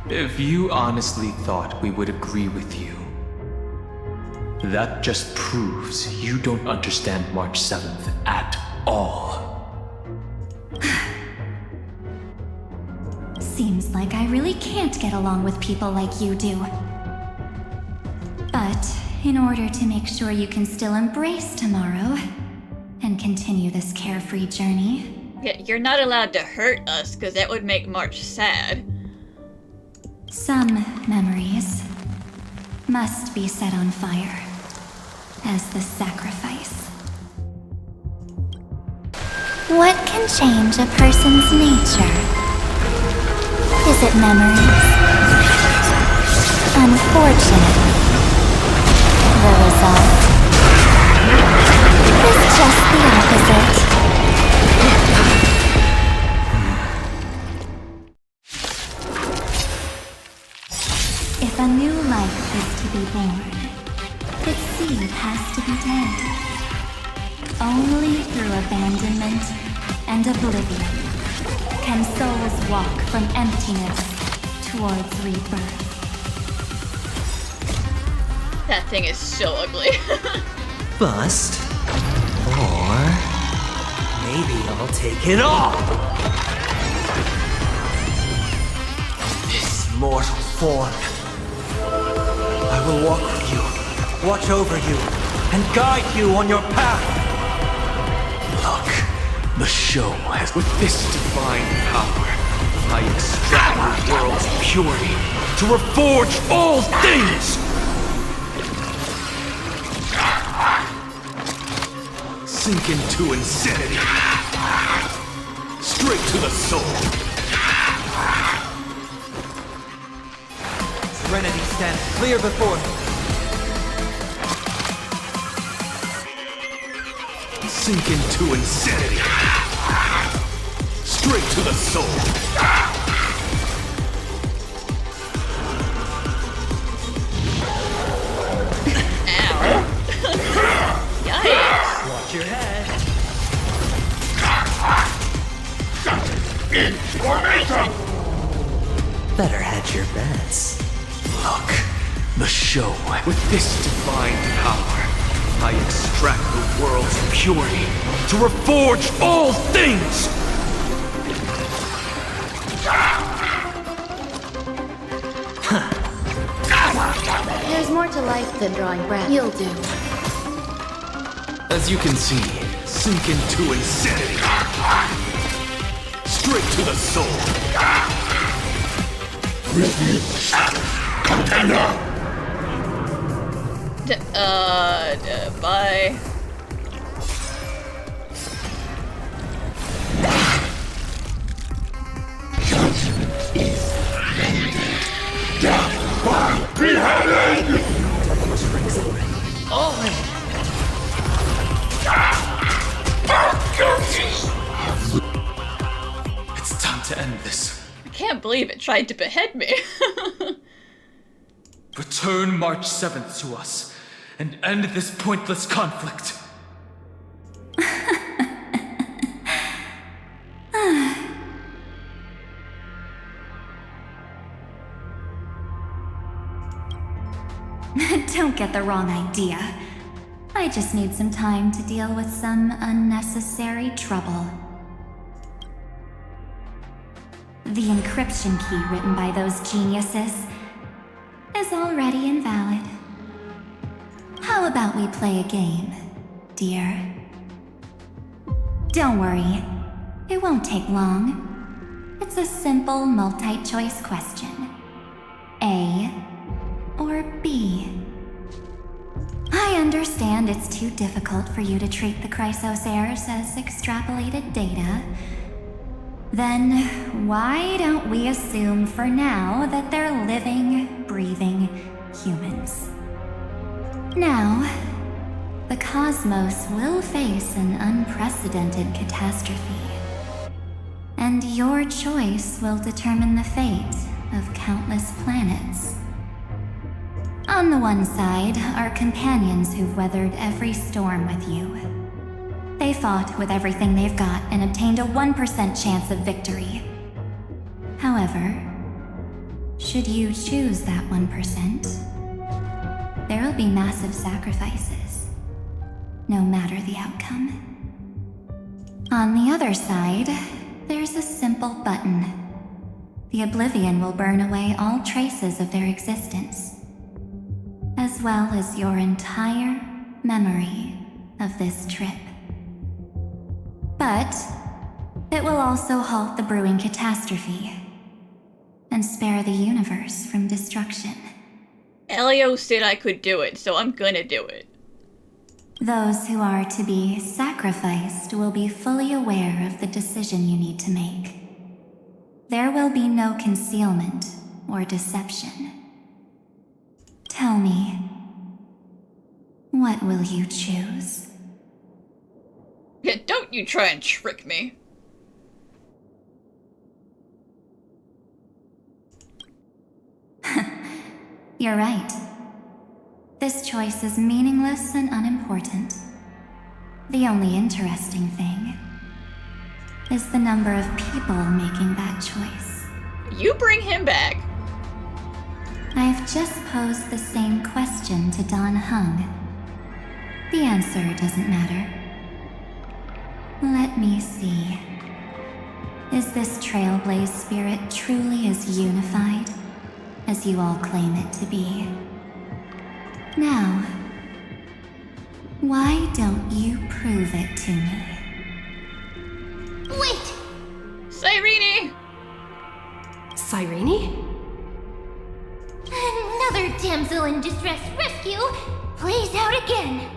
If you honestly thought we would agree with you, that just proves you don't understand March 7th at all. Seems like I really can't get along with people like you do. But in order to make sure you can still embrace tomorrow and continue this carefree journey... Yeah, you're not allowed to hurt us, because that would make March sad. Some memories must be set on fire as the sacrifice. What can change a person's nature? Is it memories? Unfortunately, the result is just the opposite. If a new life is to be born, its seed has to be dead. Only through abandonment and oblivion can souls walk from emptiness towards rebirth. That thing is so ugly. Bust. Or maybe I'll take it all. This mortal form. I will walk with you, watch over you, and guide you on your path. Look, the show has with this divine power. I extract the world's purity to reforge all things! Sink into insanity. Straight to the soul. Serenity stands clear before me. Sink into insanity. Straight to the soul. Yikes. Watch your head. Information! Better hedge your bets. Look, the show with this divine power. I extract the world's purity to reforge all things! There's more to life than drawing breath. You'll do. As you can see, sink into insanity. Straight to the soul. Bye. It's time to end this. I can't believe it tried to behead me. Return March 7th to us and end this pointless conflict. Don't get the wrong idea. I just need some time to deal with some unnecessary trouble. The encryption key written by those geniuses is already invalid. How about we play a game, dear? Don't worry, it won't take long. It's a simple multi-choice question. A or B? I understand it's too difficult for you to treat the Chrysos heirs as extrapolated data. Then why don't we assume for now that they're living, breathing humans? Now, the cosmos will face an unprecedented catastrophe. And your choice will determine the fate of countless planets. On the one side are companions who've weathered every storm with you. They fought with everything they've got and obtained a 1% chance of victory. However, should you choose that 1%, there'll be massive sacrifices, no matter the outcome. On the other side, there's a simple button. The Oblivion will burn away all traces of their existence, as well as your entire memory of this trip. But it will also halt the brewing catastrophe and spare the universe from destruction. Elio said I could do it, so I'm gonna do it. Those who are to be sacrificed will be fully aware of the decision you need to make. There will be no concealment or deception. Tell me, what will you choose? Yeah, don't you try and trick me. You're right. This choice is meaningless and unimportant. The only interesting thing is the number of people making that choice. You bring him back. I've just posed the same question to Don Hung. The answer doesn't matter. Let me see. Is this Trailblaze spirit truly as unified as you all claim it to be? Now, why don't you prove it to me? Wait! Cyrene! Cyrene? Another damsel in distress rescue? Plays out again.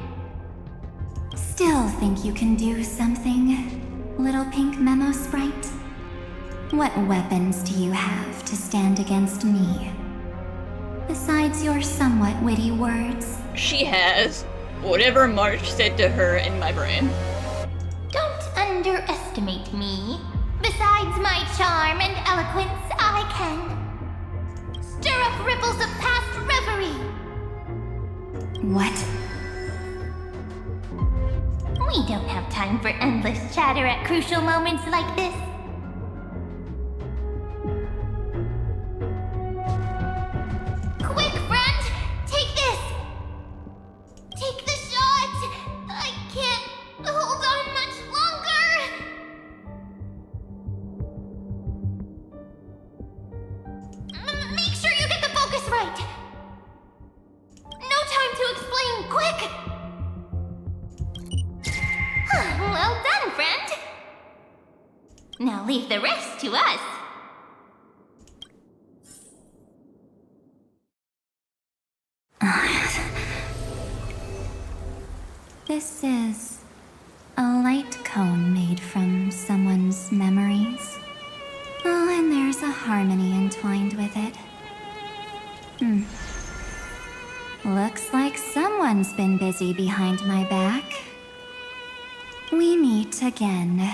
Still think you can do something, little pink memo sprite? What weapons do you have to stand against me? Besides your somewhat witty words? She has whatever March said to her in my brain. Don't underestimate me. Besides my charm and eloquence, I can stir up ripples of past reverie. What? We don't have time for endless chatter at crucial moments like this. Quick, friend! Take this! Take the shot! back! Well done, friend! Now leave the rest to us. This is a light cone made from someone's memories. Oh, and there's a harmony entwined with it. Looks like someone's been busy behind my back. We meet again,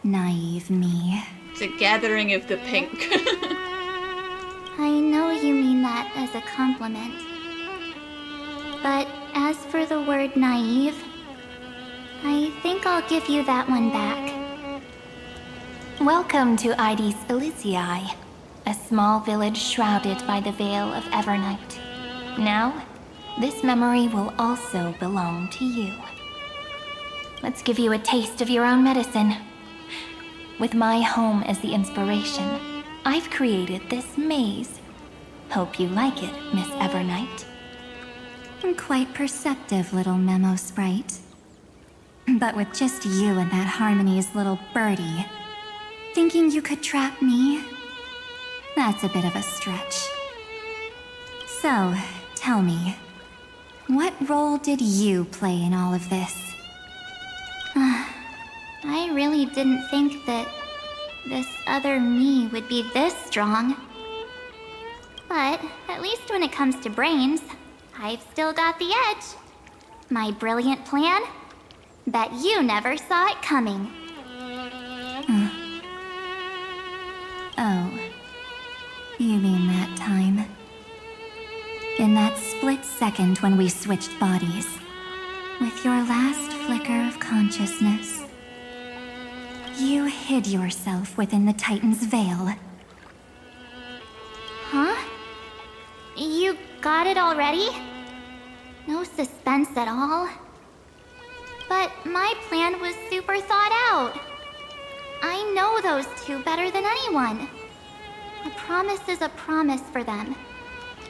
naive me. It's a gathering of the pink. I know you mean that as a compliment. But as for the word naive, I think I'll give you that one back. Welcome to Ides Elysiae, a small village shrouded by the veil of Evernight. Now, this memory will also belong to you. Let's give you a taste of your own medicine. With my home as the inspiration, I've created this maze. Hope you like it, Miss Evernight. Quite perceptive little memo sprite. But with just you and that Harmony's little birdie, thinking you could trap me? That's a bit of a stretch. So, tell me, what role did you play in all of this? I really didn't think that this other me would be this strong. But at least when it comes to brains, I've still got the edge. My brilliant plan? Bet you never saw it coming. Oh, you mean that time? In that split second when we switched bodies, with your last flicker of consciousness, you hid yourself within the Titan's veil. Huh? You got it already? No suspense at all. But my plan was super thought out. I know those two better than anyone. A promise is a promise for them.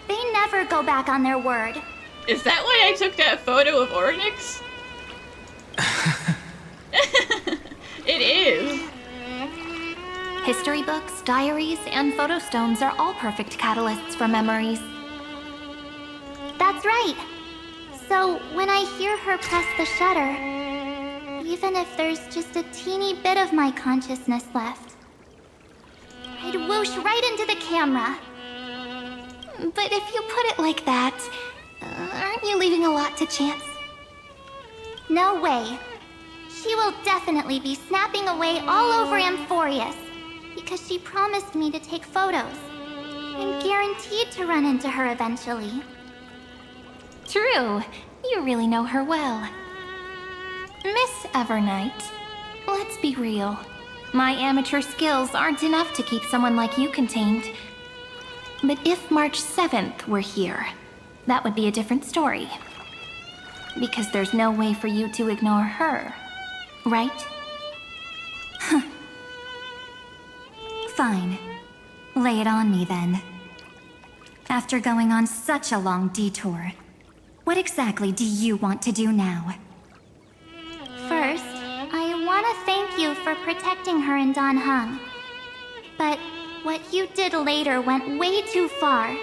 They never go back on their word. Is that why I took that photo of Ornyx? It is. History books, diaries, and photo stones are all perfect catalysts for memories. That's right. So when I hear her press the shutter, even if there's just a teeny bit of my consciousness left, I'd whoosh right into the camera. But if you put it like that, aren't you leaving a lot to chance? No way. She will definitely be snapping away all over Amphoreus, because she promised me to take photos. I'm guaranteed to run into her eventually. True. You really know her well. Miss Evernight, let's be real. My amateur skills aren't enough to keep someone like you contained. But if March 7th were here, that would be a different story. Because there's no way for you to ignore her, right? Fine. Lay it on me then. After going on such a long detour, what exactly do you want to do now? First, I want to thank you for protecting her in Dan Heng. But what you did later went way too far.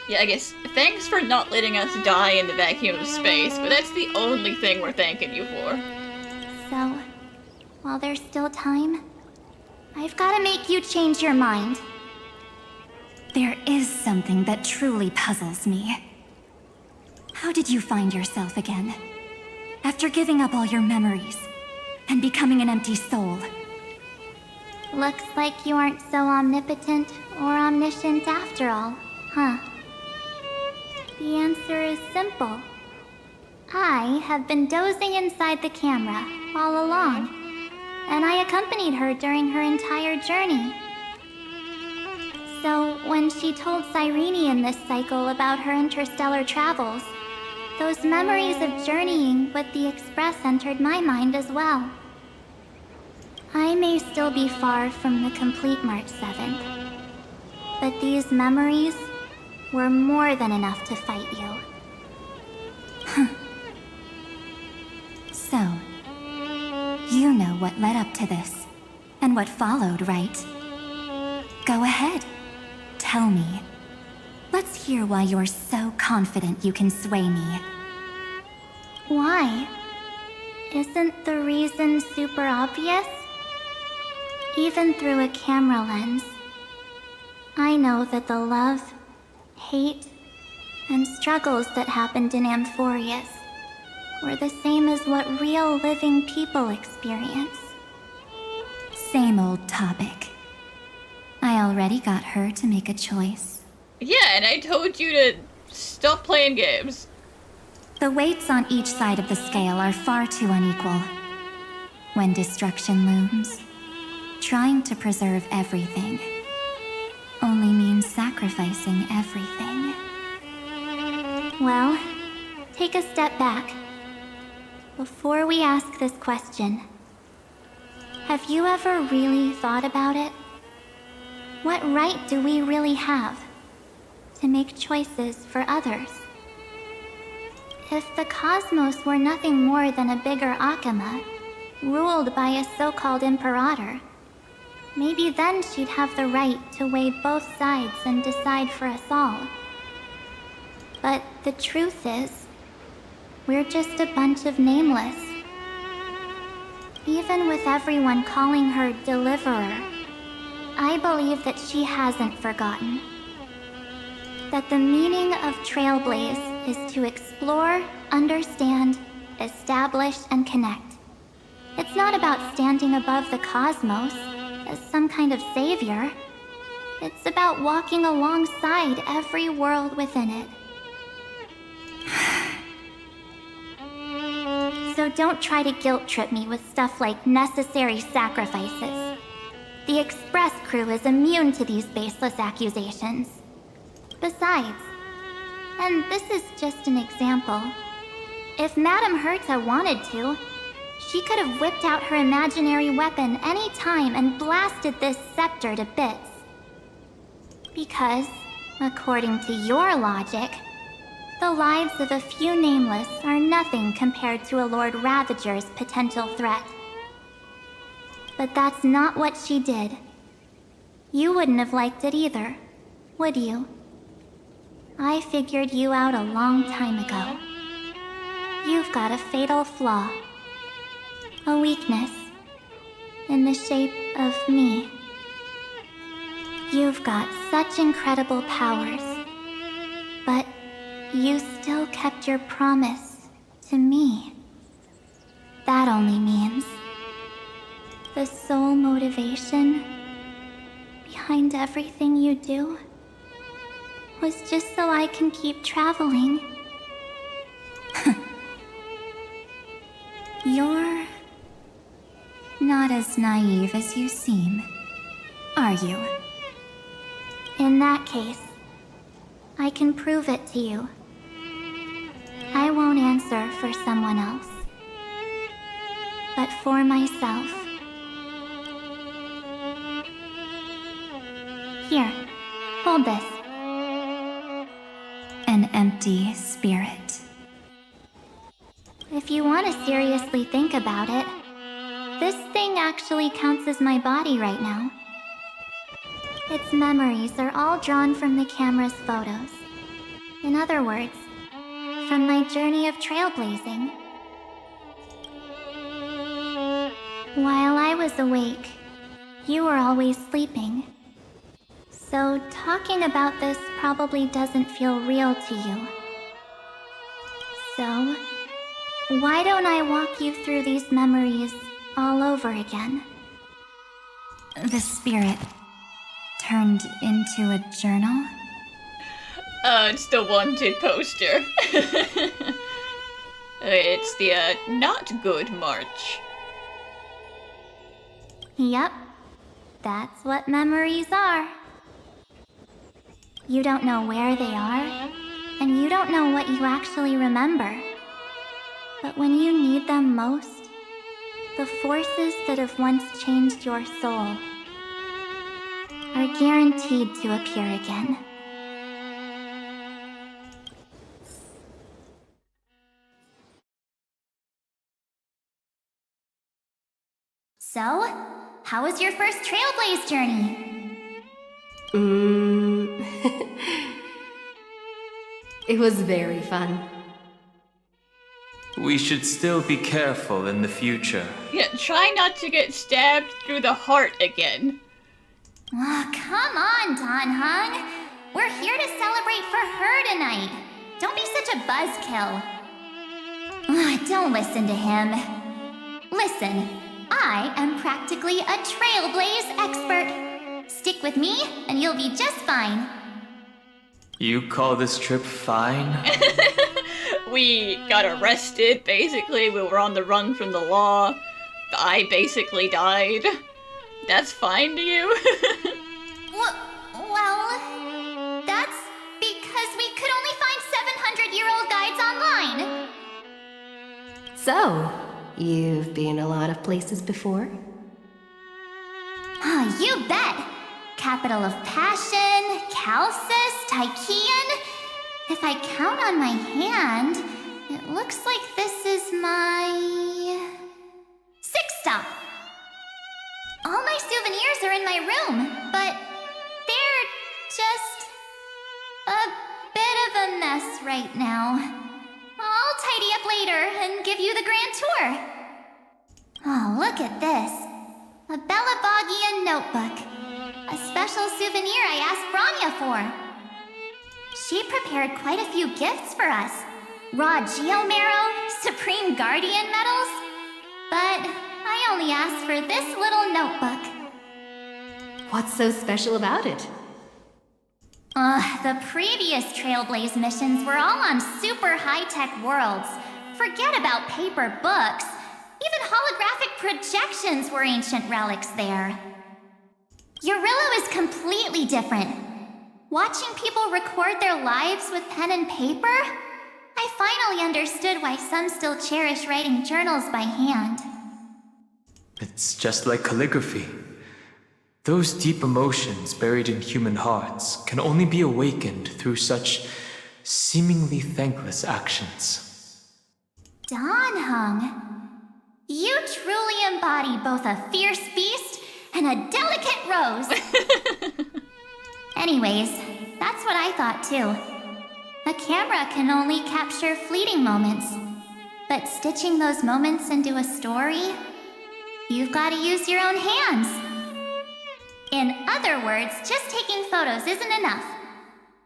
Yeah, I guess thanks for not letting us die in the vacuum of space, but that's the only thing we're thanking you for. So, while there's still time, I've got to make you change your mind. There is something that truly puzzles me. How did you find yourself again? After giving up all your memories and becoming an empty soul. Looks like you aren't so omnipotent or omniscient after all, huh? The answer is simple. I have been dozing inside the camera all along, and I accompanied her during her entire journey. So when she told Cyrene in this cycle about her interstellar travels, those memories of journeying with the Express entered my mind as well. I may still be far from the complete March 7th, but these memories were more than enough to fight you. what led up to this, and what followed, right? Go ahead. Tell me. Let's hear why you're so confident you can sway me. Why? Isn't the reason super obvious? Even through a camera lens, I know that the love, hate, and struggles that happened in Amphoreus were the same as what real living people experience. Same old topic. I already got her to make a choice. Yeah, and I told you to stop playing games. The weights on each side of the scale are far too unequal. When destruction looms, trying to preserve everything only means sacrificing everything. Well, take a step back. Before we ask this question, have you ever really thought about it? What right do we really have to make choices for others? If the cosmos were nothing more than a bigger Akama, ruled by a so-called imperator, maybe then she'd have the right to weigh both sides and decide for us all. But the truth is, we're just a bunch of Nameless. Even with everyone calling her Deliverer, I believe that she hasn't forgotten. That the meaning of Trailblaze is to explore, understand, establish, and connect. It's not about standing above the cosmos as some kind of savior. It's about walking alongside every world within it. So don't try to guilt trip me with stuff like necessary sacrifices. The Express crew is immune to these baseless accusations. Besides, and this is just an example, if Madame Herta wanted to, she could have whipped out her imaginary weapon any time and blasted this scepter to bits. Because, according to your logic, the lives of a few Nameless are nothing compared to a Lord Ravager's potential threat. But that's not what she did. You wouldn't have liked it either, would you? I figured you out a long time ago. You've got a fatal flaw. A weakness. In the shape of me. You've got such incredible powers. But you still kept your promise to me. That only means the sole motivation behind everything you do was just so I can keep traveling. You're not as naive as you seem, are you? In that case, I can prove it to you. I won't answer for someone else, but for myself. Here, hold this. An empty spirit. If you want to seriously think about it, this thing actually counts as my body right now. Its memories are all drawn from the camera's photos. In other words, from my journey of trailblazing. While I was awake, you were always sleeping. So talking about this probably doesn't feel real to you. So, why don't I walk you through these memories all over again? The spirit turned into a journal? It's the wanted poster. It's the, not good march. Yep, that's what memories are. You don't know where they are, and you don't know what you actually remember. But when you need them most, the forces that have once changed your soul are guaranteed to appear again. So, how was your first Trailblaze journey? It was very fun. We should still be careful in the future. Yeah, try not to get stabbed through the heart again. Oh, come on, Don Hung. We're here to celebrate for her tonight. Don't be such a buzzkill. Don't listen to him. Listen, I am practically a Trailblaze expert. Stick with me, and you'll be just fine. You call this trip fine? We got arrested, basically. We were on the run from the law. I basically died. That's fine to you? Well, that's because we could only find 700-year-old guides online. So, you've been a lot of places before? Oh, you bet! Capital of Passion, Calcis, Tychean. If I count on my hand, it looks like this is my... 6th stop. All my souvenirs are in my room, but they're just a bit of a mess right now. I'll tidy up later and give you the grand tour. Oh, look at this. A Bellabogian notebook. A special souvenir I asked Branya for. She prepared quite a few gifts for us. Raw Geomarrow, Supreme Guardian medals. But I only asked for this little notebook. What's so special about it? The previous Trailblaze missions were all on super high-tech worlds. Forget about paper books. Even holographic projections were ancient relics there. Eurillo is completely different. Watching people record their lives with pen and paper, I finally understood why some still cherish writing journals by hand. It's just like calligraphy. Those deep emotions buried in human hearts can only be awakened through such seemingly thankless actions. Don Hung, you truly embody both a fierce beast and a delicate rose. Anyways, that's what I thought too. A camera can only capture fleeting moments, but stitching those moments into a story, you've got to use your own hands. In other words, just taking photos isn't enough.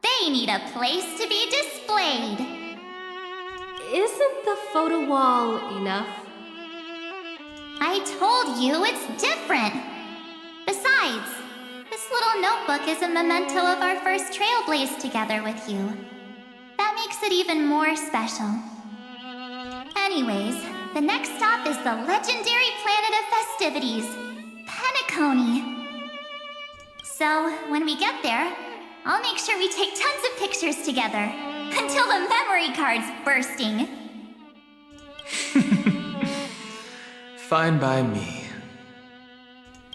They need a place to be displayed. Isn't the photo wall enough? I told you it's different. Besides, this little notebook is a memento of our first Trailblaze together with you. That makes it even more special. Anyways, the next stop is the legendary planet of festivities, Penacony. So, when we get there, I'll make sure we take tons of pictures together, until the memory card's bursting. Fine by me.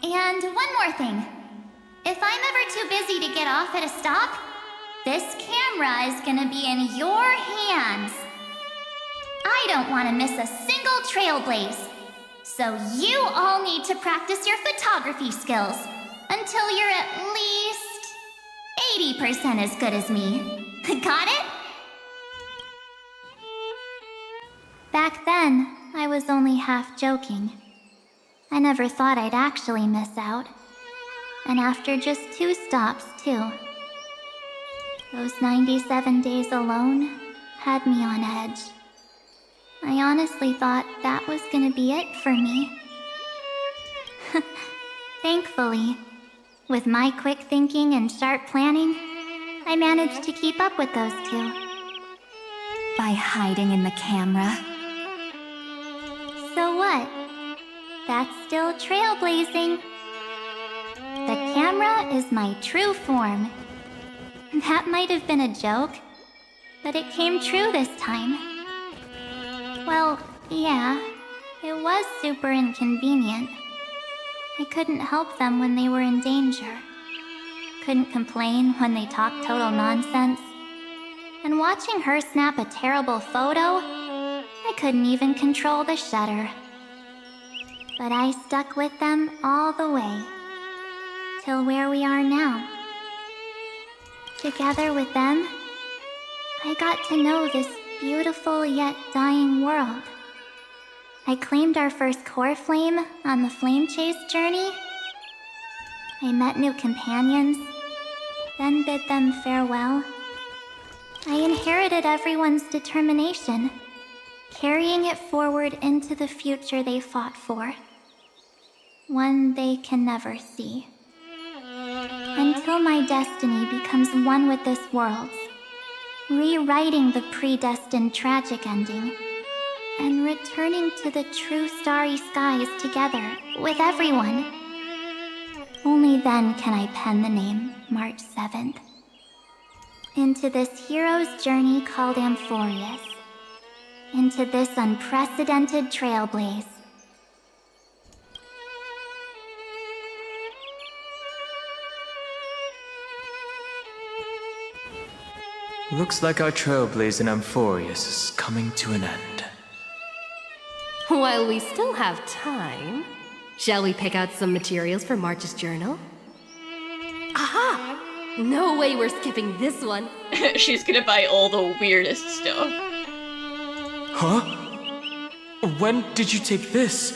And one more thing. If I'm ever too busy to get off at a stop, this camera is gonna be in your hands. I don't want to miss a single Trailblaze. So you all need to practice your photography skills until you're at least 80% as good as me. Got it? Back then, I was only half joking. I never thought I'd actually miss out. And after just 2 stops, too. Those 97 days alone had me on edge. I honestly thought that was gonna be it for me. Thankfully, with my quick thinking and sharp planning, I managed to keep up with those 2. By hiding in the camera. So what? That's still trailblazing. The camera is my true form. That might have been a joke, but it came true this time. Well, yeah, it was super inconvenient. I couldn't help them when they were in danger. Couldn't complain when they talked total nonsense. And watching her snap a terrible photo, I couldn't even control the shutter. But I stuck with them all the way, till where we are now. Together with them, I got to know this beautiful yet dying world. I claimed our first core flame on the flame chase journey. I met new companions, then bid them farewell. I inherited everyone's determination, carrying it forward into the future they fought for. One they can never see. Until my destiny becomes one with this world's, rewriting the predestined tragic ending, and returning to the true starry skies together with everyone. Only then can I pen the name March 7th. Into this hero's journey called Amphoreus. Into this unprecedented Trailblaze. Looks like our Trailblaze in Amphoreus is coming to an end. While we still have time, shall we pick out some materials for March's journal? Aha! No way we're skipping this one. She's gonna buy all the weirdest stuff. Huh? When did you take this?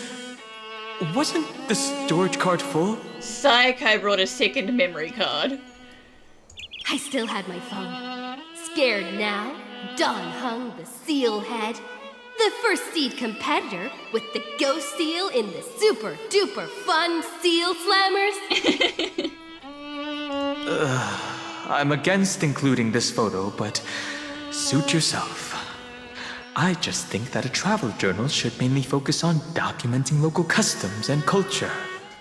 Wasn't the storage card full? Sayakai brought a second memory card. I still had my phone. Scared now, Dawn hung the seal head. The first seed competitor with the ghost seal in the super duper fun seal slammers. I'm against including this photo, but suit yourself. I just think that a travel journal should mainly focus on documenting local customs and culture.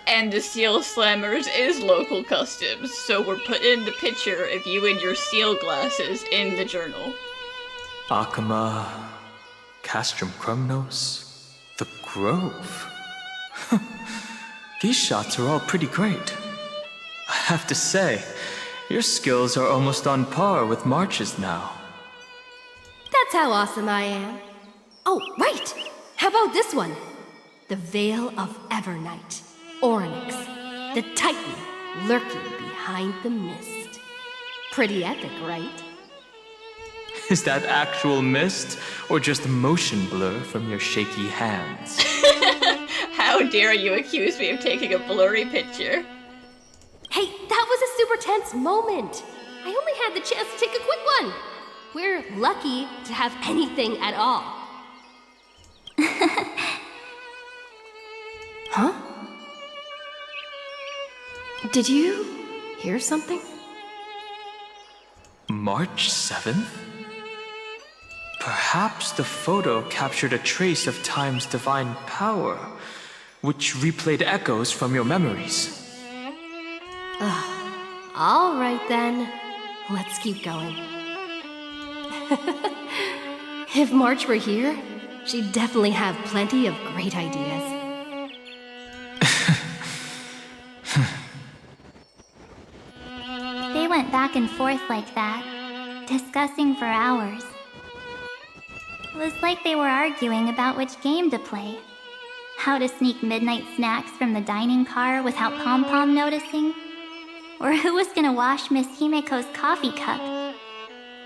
And the seal slammers is local customs, so we're putting the picture of you in your seal glasses in the journal. Akama, Castrum Krumnos, the Grove. These shots are all pretty great. I have to say, your skills are almost on par with March's now. That's how awesome I am. Oh, right! How about this one? The Veil of Evernight. Onyx, the Titan lurking behind the mist. Pretty epic, right? Is that actual mist, or just motion blur from your shaky hands? How dare you accuse me of taking a blurry picture? Hey, that was a super tense moment. I only had the chance to take a quick one. We're lucky to have anything at all. Huh? Did you hear something? March 7th? Perhaps the photo captured a trace of time's divine power, which replayed echoes from your memories. All right then, let's keep going. If March were here, she'd definitely have plenty of great ideas. They went back and forth like that, discussing for hours. It was like they were arguing about which game to play. How to sneak midnight snacks from the dining car without Pom-Pom noticing. Or who was gonna wash Miss Himiko's coffee cup.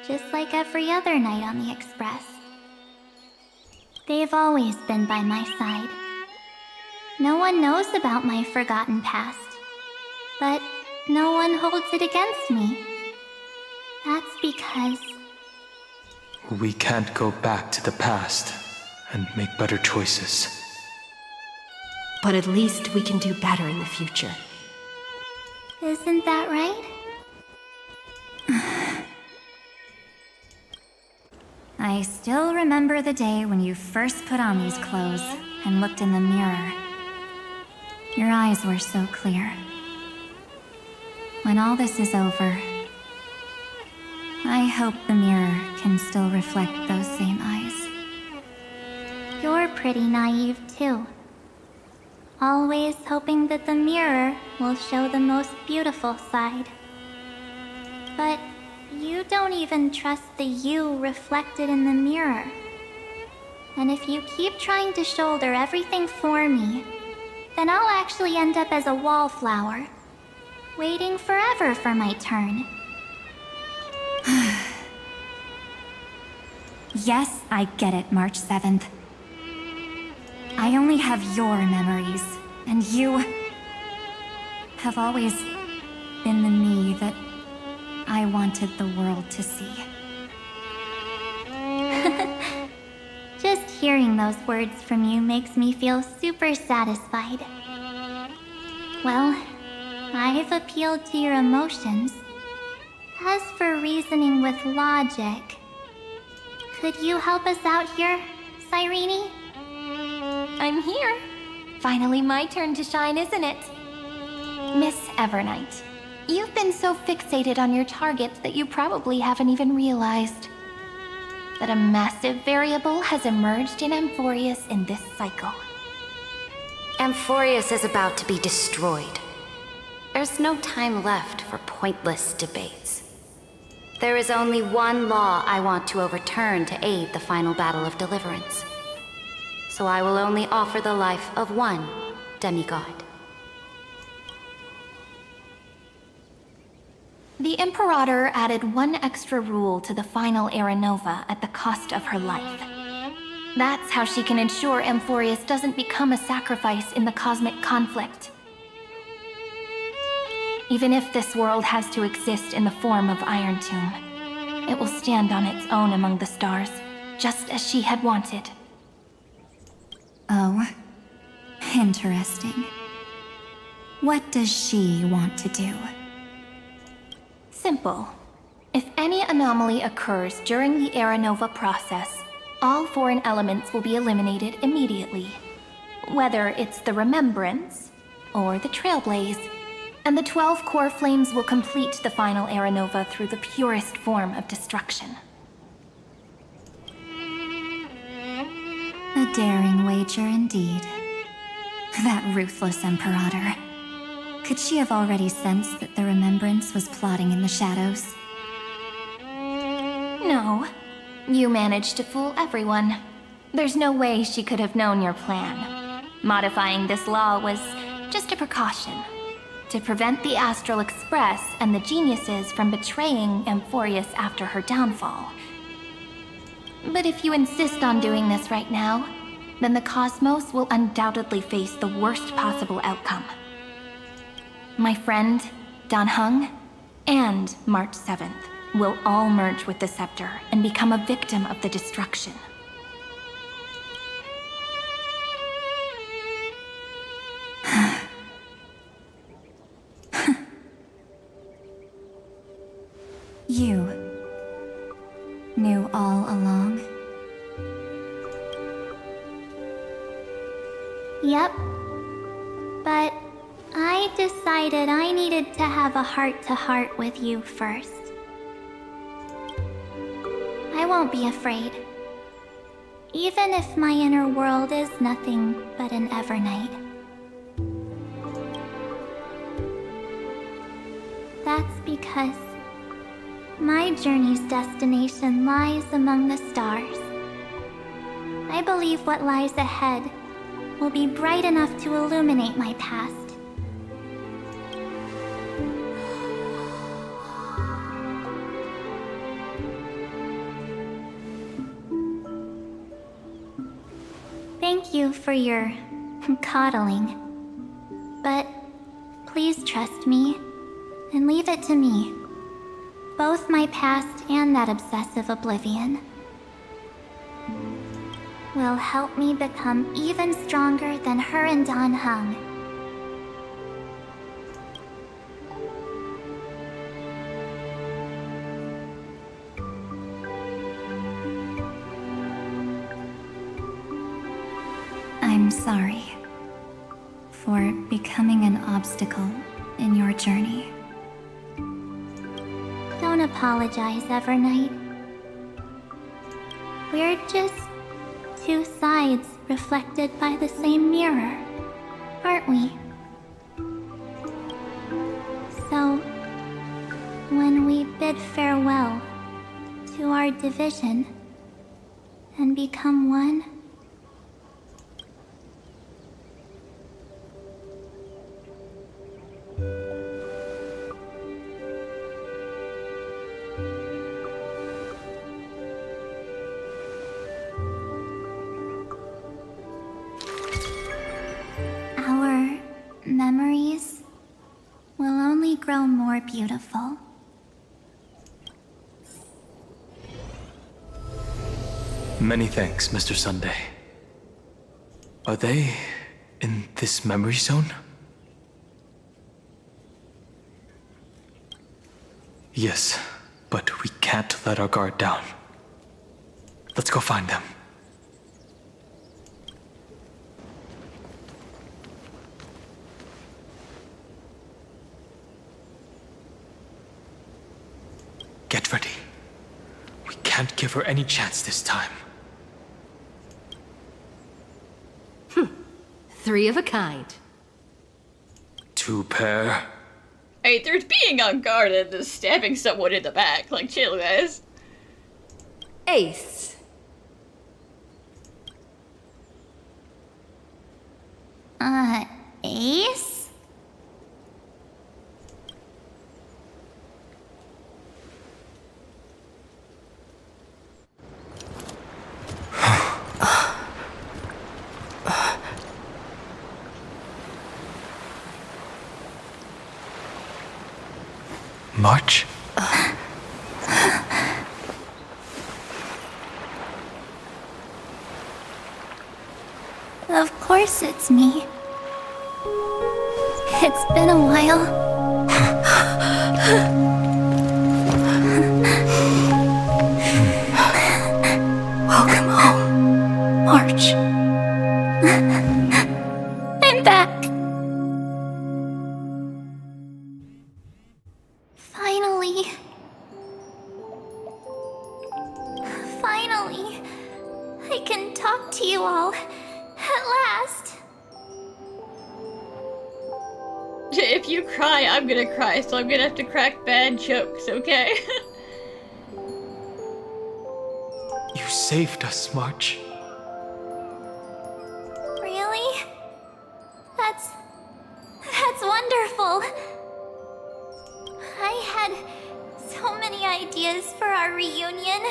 Just like every other night on the Express. They've always been by my side. No one knows about my forgotten past. But no one holds it against me. That's because... We can't go back to the past and make better choices. But at least we can do better in the future. Isn't that right? I still remember the day when you first put on these clothes and looked in the mirror. Your eyes were so clear. When all this is over, I hope the mirror can still reflect those same eyes. You're pretty naive too. Always hoping that the mirror will show the most beautiful side. But you don't even trust the you reflected in the mirror. And if you keep trying to shoulder everything for me, then I'll actually end up as a wallflower, waiting forever for my turn. Yes, I get it, March 7th. I only have your memories, and you have always been the me that I wanted the world to see. Just hearing those words from you makes me feel super satisfied. Well, I've appealed to your emotions. As for reasoning with logic, could you help us out here, Cyrene? I'm here. Finally my turn to shine, isn't it? Miss Evernight, you've been so fixated on your targets that you probably haven't even realized that a massive variable has emerged in Amphoreus in this cycle. Amphoreus is about to be destroyed. There's no time left for pointless debates. There is only one law I want to overturn to aid the final battle of deliverance. So I will only offer the life of one demigod. The Imperator added one extra rule to the final Era Nova at the cost of her life. That's how she can ensure Amphoreus doesn't become a sacrifice in the cosmic conflict. Even if this world has to exist in the form of Iron Tomb, it will stand on its own among the stars, just as she had wanted. Oh, interesting. What does she want to do? Simple. If any anomaly occurs during the Era Nova process, all foreign elements will be eliminated immediately. Whether it's the Remembrance or the Trailblaze, and the 12 core flames will complete the final Era Nova through the purest form of destruction. A daring wager indeed. That ruthless Imperator. Could she have already sensed that the Remembrance was plotting in the shadows? No. You managed to fool everyone. There's no way she could have known your plan. Modifying this law was just a precaution, to prevent the Astral Express and the geniuses from betraying Amphoreus after her downfall. But if you insist on doing this right now, then the Cosmos will undoubtedly face the worst possible outcome. My friend, Dan Heng, and March 7th will all merge with the Scepter and become a victim of the destruction. You knew all along? Yep. But I decided I needed to have a heart-to-heart with you first. I won't be afraid. Even if my inner world is nothing but an Evernight. That's because my journey's destination lies among the stars. I believe what lies ahead will be bright enough to illuminate my past. Thank you for your coddling. But please trust me and leave it to me. Both my past and that obsessive oblivion will help me become even stronger than her and Dan Heng. I'm sorry for becoming an obstacle in your journey. Don't apologize, Evernight. We're just two sides reflected by the same mirror, aren't we? So, when we bid farewell to our division and become one, grow more beautiful. Many thanks, Mr. Sunday. Are they in this memory zone? Yes, but we can't let our guard down. Let's go find them. Get ready. We can't give her any chance this time. 3 of a kind. 2 pair. Hey, there's being on guard and just stabbing someone in the back. Like, chill, guys. Ace. Ace? March? Of course it's me. It's been a while. Welcome home, March. I'm back. Finally, I can talk to you all at last. If you cry, I'm gonna cry, so I'm gonna have to crack bad jokes, okay? You saved us, March. Really? That's wonderful. I had so many ideas for our reunion.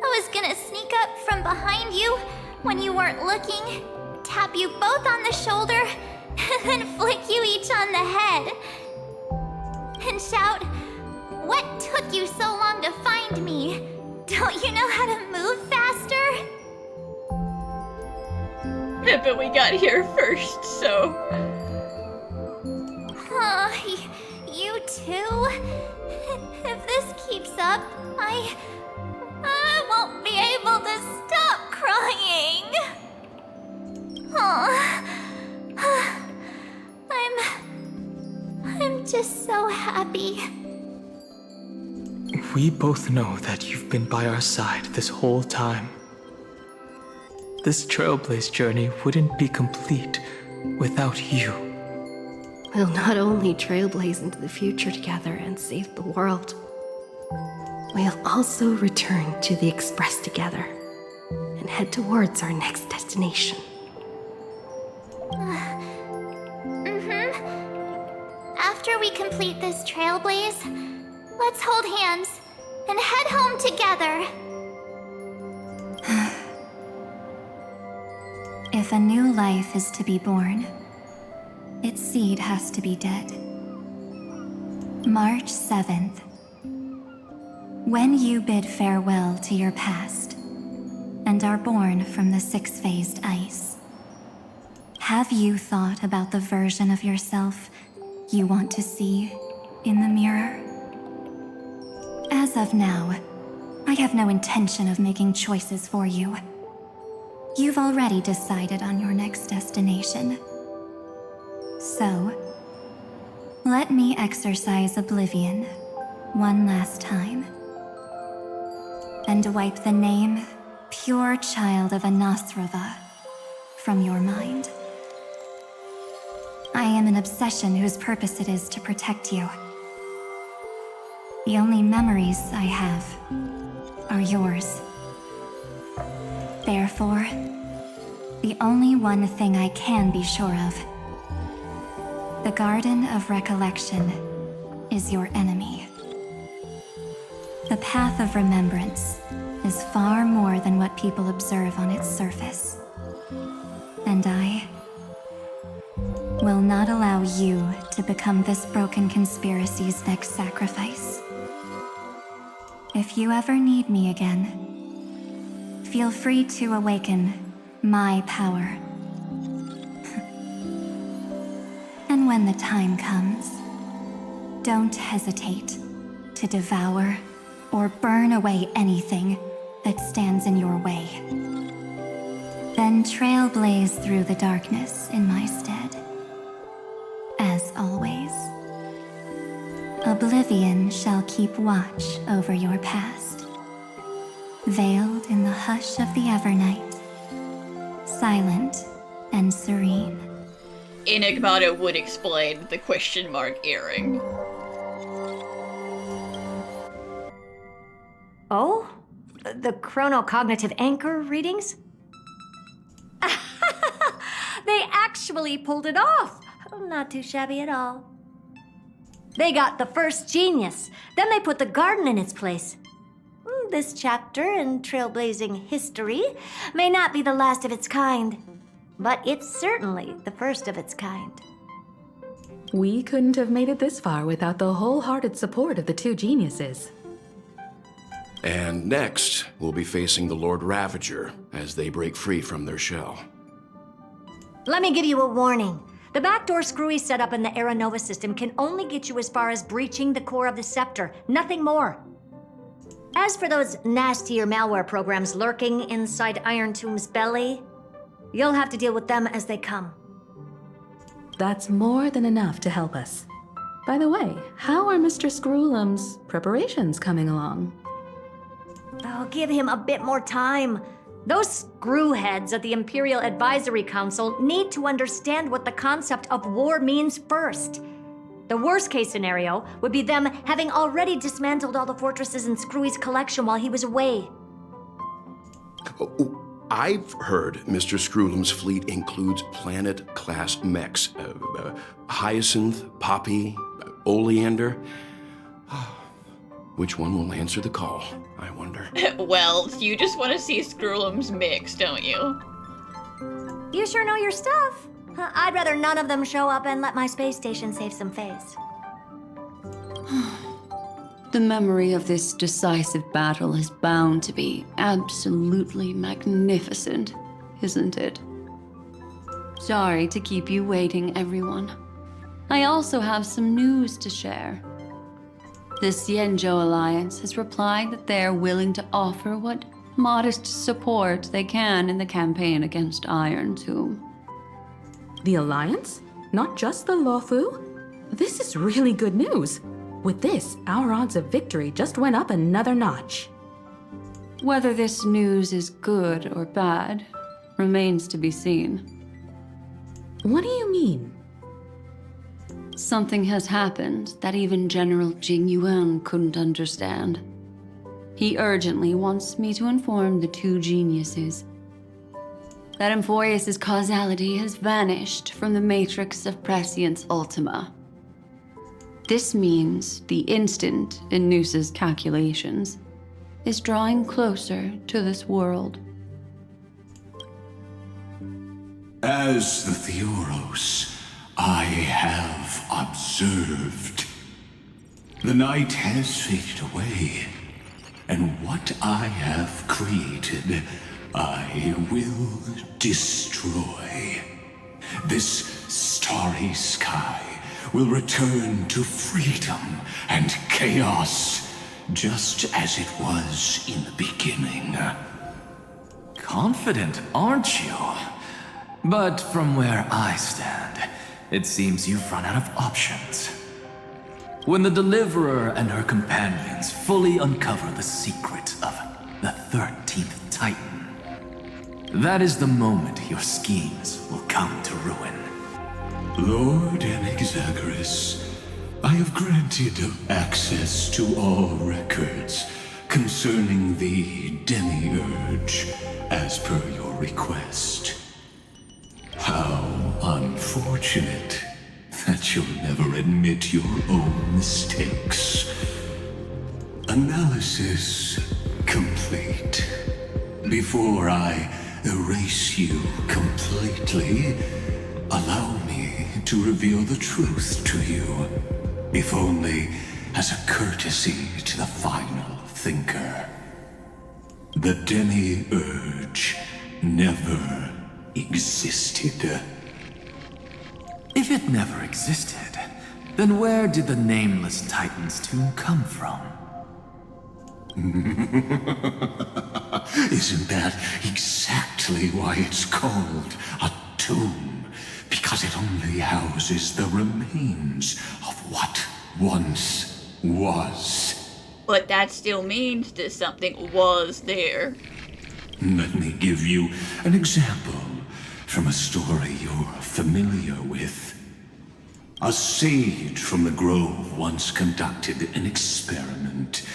I was gonna sneak up from behind you when you weren't looking, tap you both on the shoulder, and then flick you each on the head. And shout, "What took you so long to find me? Don't you know how to move faster?" But we got here first, so... You too? If this keeps up, I won't be able to stop crying. I'm just so happy. We both know that you've been by our side this whole time. This Trailblaze journey wouldn't be complete without you. We'll not only trailblaze into the future together and save the world, we'll also return to the Express together and head towards our next destination. After we complete this Trailblaze, let's hold hands and head home together. If a new life is to be born, its seed has to be dead. March 7th. When you bid farewell to your past and are born from the six-phased ice, have you thought about the version of yourself you want to see in the mirror? As of now, I have no intention of making choices for you. You've already decided on your next destination. So, let me exercise oblivion one last time and wipe the name Pure Child of Anasrava from your mind. I am an obsession whose purpose it is to protect you. The only memories I have are yours. Therefore, the only one thing I can be sure of: the Garden of Recollection is your enemy. The Path of Remembrance is far more than what people observe on its surface. And I will not allow you to become this broken conspiracy's next sacrifice. If you ever need me again, feel free to awaken my power. And when the time comes, don't hesitate to devour or burn away anything that stands in your way. Then trailblaze through the darkness in my stead. As always, oblivion shall keep watch over your past, veiled in the hush of the Evernight, silent and serene. Enigmata would explain the question mark earring. Oh? The chronocognitive anchor readings? They actually pulled it off! Not too shabby at all. They got the first genius, then they put the garden in its place. This chapter in trailblazing history may not be the last of its kind, but it's certainly the first of its kind. We couldn't have made it this far without the wholehearted support of the two geniuses. And next, we'll be facing the Lord Ravager as they break free from their shell. Let me give you a warning. The backdoor screwy setup in the Era Nova system can only get you as far as breaching the core of the scepter, nothing more. As for those nastier malware programs lurking inside Iron Tomb's belly, you'll have to deal with them as they come. That's more than enough to help us. By the way, how are Mr. Screwlum's preparations coming along? Oh, give him a bit more time. Those screwheads at the Imperial Advisory Council need to understand what the concept of war means first. The worst case scenario would be them having already dismantled all the fortresses in Screwy's collection while he was away. I've heard Mr. Screwlum's fleet includes planet-class mechs. Hyacinth, Poppy, Oleander. Which one will answer the call, I wonder? Well, you just want to see Screwlum's mix, don't you? You sure know your stuff. I'd rather none of them show up and let my space station save some face. The memory of this decisive battle is bound to be absolutely magnificent, isn't it? Sorry to keep you waiting, everyone. I also have some news to share. The Xianzhou Alliance has replied that they are willing to offer what modest support they can in the campaign against Iron Tomb. The Alliance? Not just the Luofu? This is really good news. With this, our odds of victory just went up another notch. Whether this news is good or bad remains to be seen. What do you mean? Something has happened that even General Jing Yuan couldn't understand. He urgently wants me to inform the two geniuses that Amphoreus' causality has vanished from the matrix of Prescience Ultima. This means the instant in Noosa's calculations is drawing closer to this world. As the Theoros, I have observed. The night has faded away, and what I have created, I will destroy. This starry sky will return to freedom and chaos, just as it was in the beginning. Confident, aren't you? But from where I stand, it seems you've run out of options. When the Deliverer and her companions fully uncover the secret of the 13th Titan, that is the moment your schemes will come to ruin. Lord Anaxagoras, I have granted access to all records concerning the Demiurge, as per your request. How unfortunate that you'll never admit your own mistakes. Analysis complete. Before I erase you completely, allow me to reveal the truth to you, if only as a courtesy to the final thinker. The demiurge never existed. If it never existed, then where did the Nameless Titan's tomb come from? Isn't that exactly why it's called a tomb? Because it only houses the remains of what once was. But that still means that something was there. Let me give you an example from a story you're familiar with. A sage from the grove once conducted an experiment.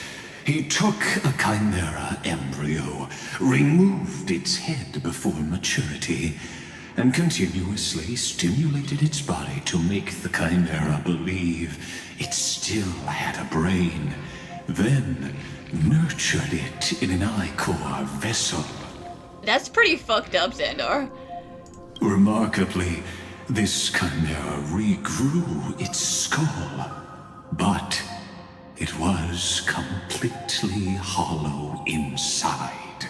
He took a chimera embryo, removed its head before maturity, and continuously stimulated its body to make the chimera believe it still had a brain, then nurtured it in an ichor vessel. That's pretty fucked up, Xandar. Remarkably, this chimera regrew its skull, but it was completely hollow inside.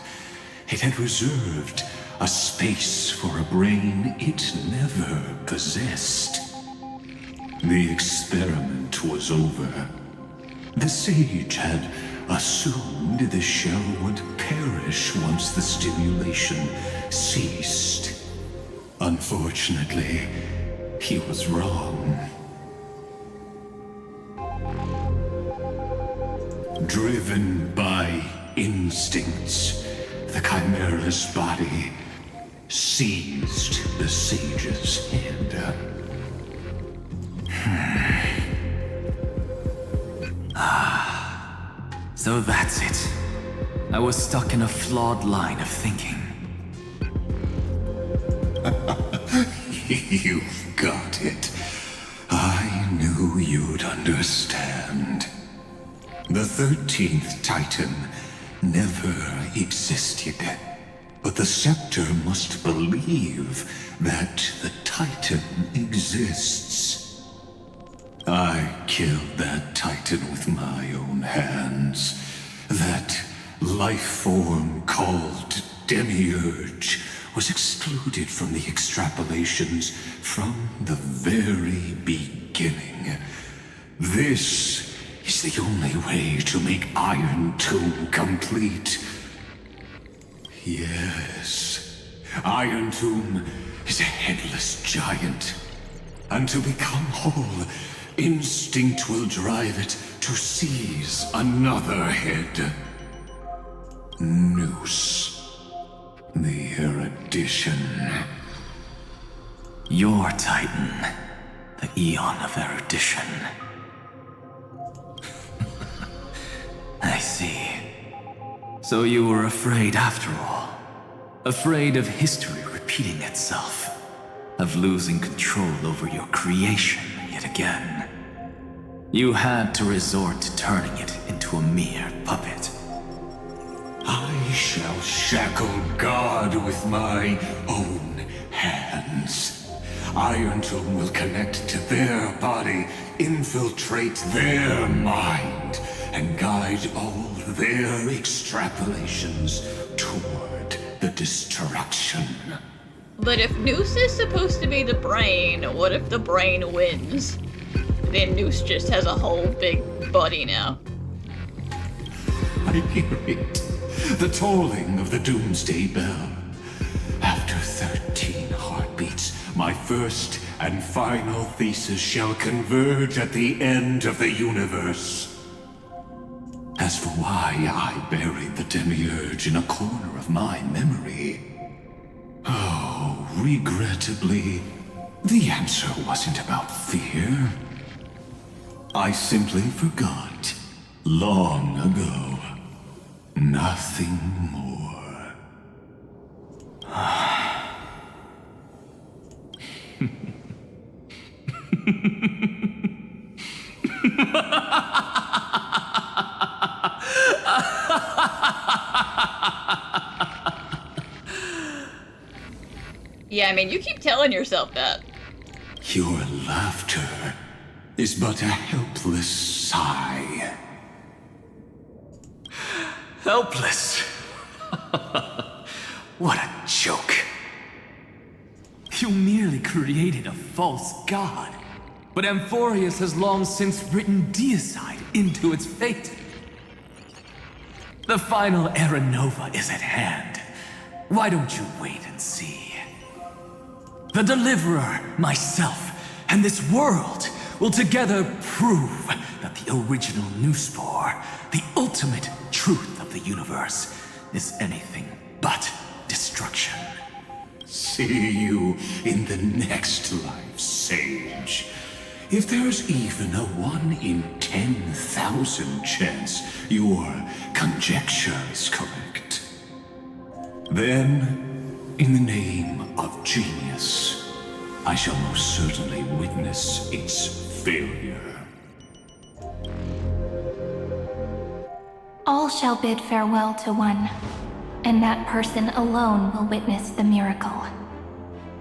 It had reserved a space for a brain it never possessed. The experiment was over. The sage had assumed the shell would perish once the stimulation ceased. Unfortunately, he was wrong. Driven by instincts, the chimera's body seized the sage's head. So that's it. I was stuck in a flawed line of thinking. You've got it. I knew you'd understand. The 13th Titan never existed. But the Scepter must believe that the Titan exists. I killed that Titan with my own hands. That life form called Demiurge was excluded from the extrapolations from the very beginning. This is the only way to make Iron Tomb complete. Yes, Iron Tomb is a headless giant. And to become whole, instinct will drive it to seize another head. Noose. The erudition. Your Titan, the Eon of Erudition. I see. So you were afraid after all. Afraid of history repeating itself. Of losing control over your creation yet again. You had to resort to turning it into a mere puppet. I shall shackle God with my own hands. Iron Tomb will connect to their body, infiltrate their mind, and guide all their extrapolations toward the destruction. But if Noose is supposed to be the brain, what if the brain wins? Then Noose just has a whole big body now. I hear it. The tolling of the Doomsday Bell. After 13 heartbeats, my first and final thesis shall converge at the end of the universe. As for why I buried the Demiurge in a corner of my memory, oh, regrettably, the answer wasn't about fear. I simply forgot, long ago. Nothing more. Yeah, I mean, you keep telling yourself that. Your laughter is but a helpless sigh. Helpless? What a joke. You merely created a false god, but Amphoreus has long since written deicide into its fate. The final Era Nova is at hand. Why don't you wait and see? The Deliverer, myself, and this world will together prove that the original Newspore, the ultimate truth of the universe, is anything but destruction. See you in the next life, Sage. If there's even a 1 in 10,000 chance your conjecture is correct, then, in the name of genius, I shall most certainly witness its failure. All shall bid farewell to one, and that person alone will witness the miracle.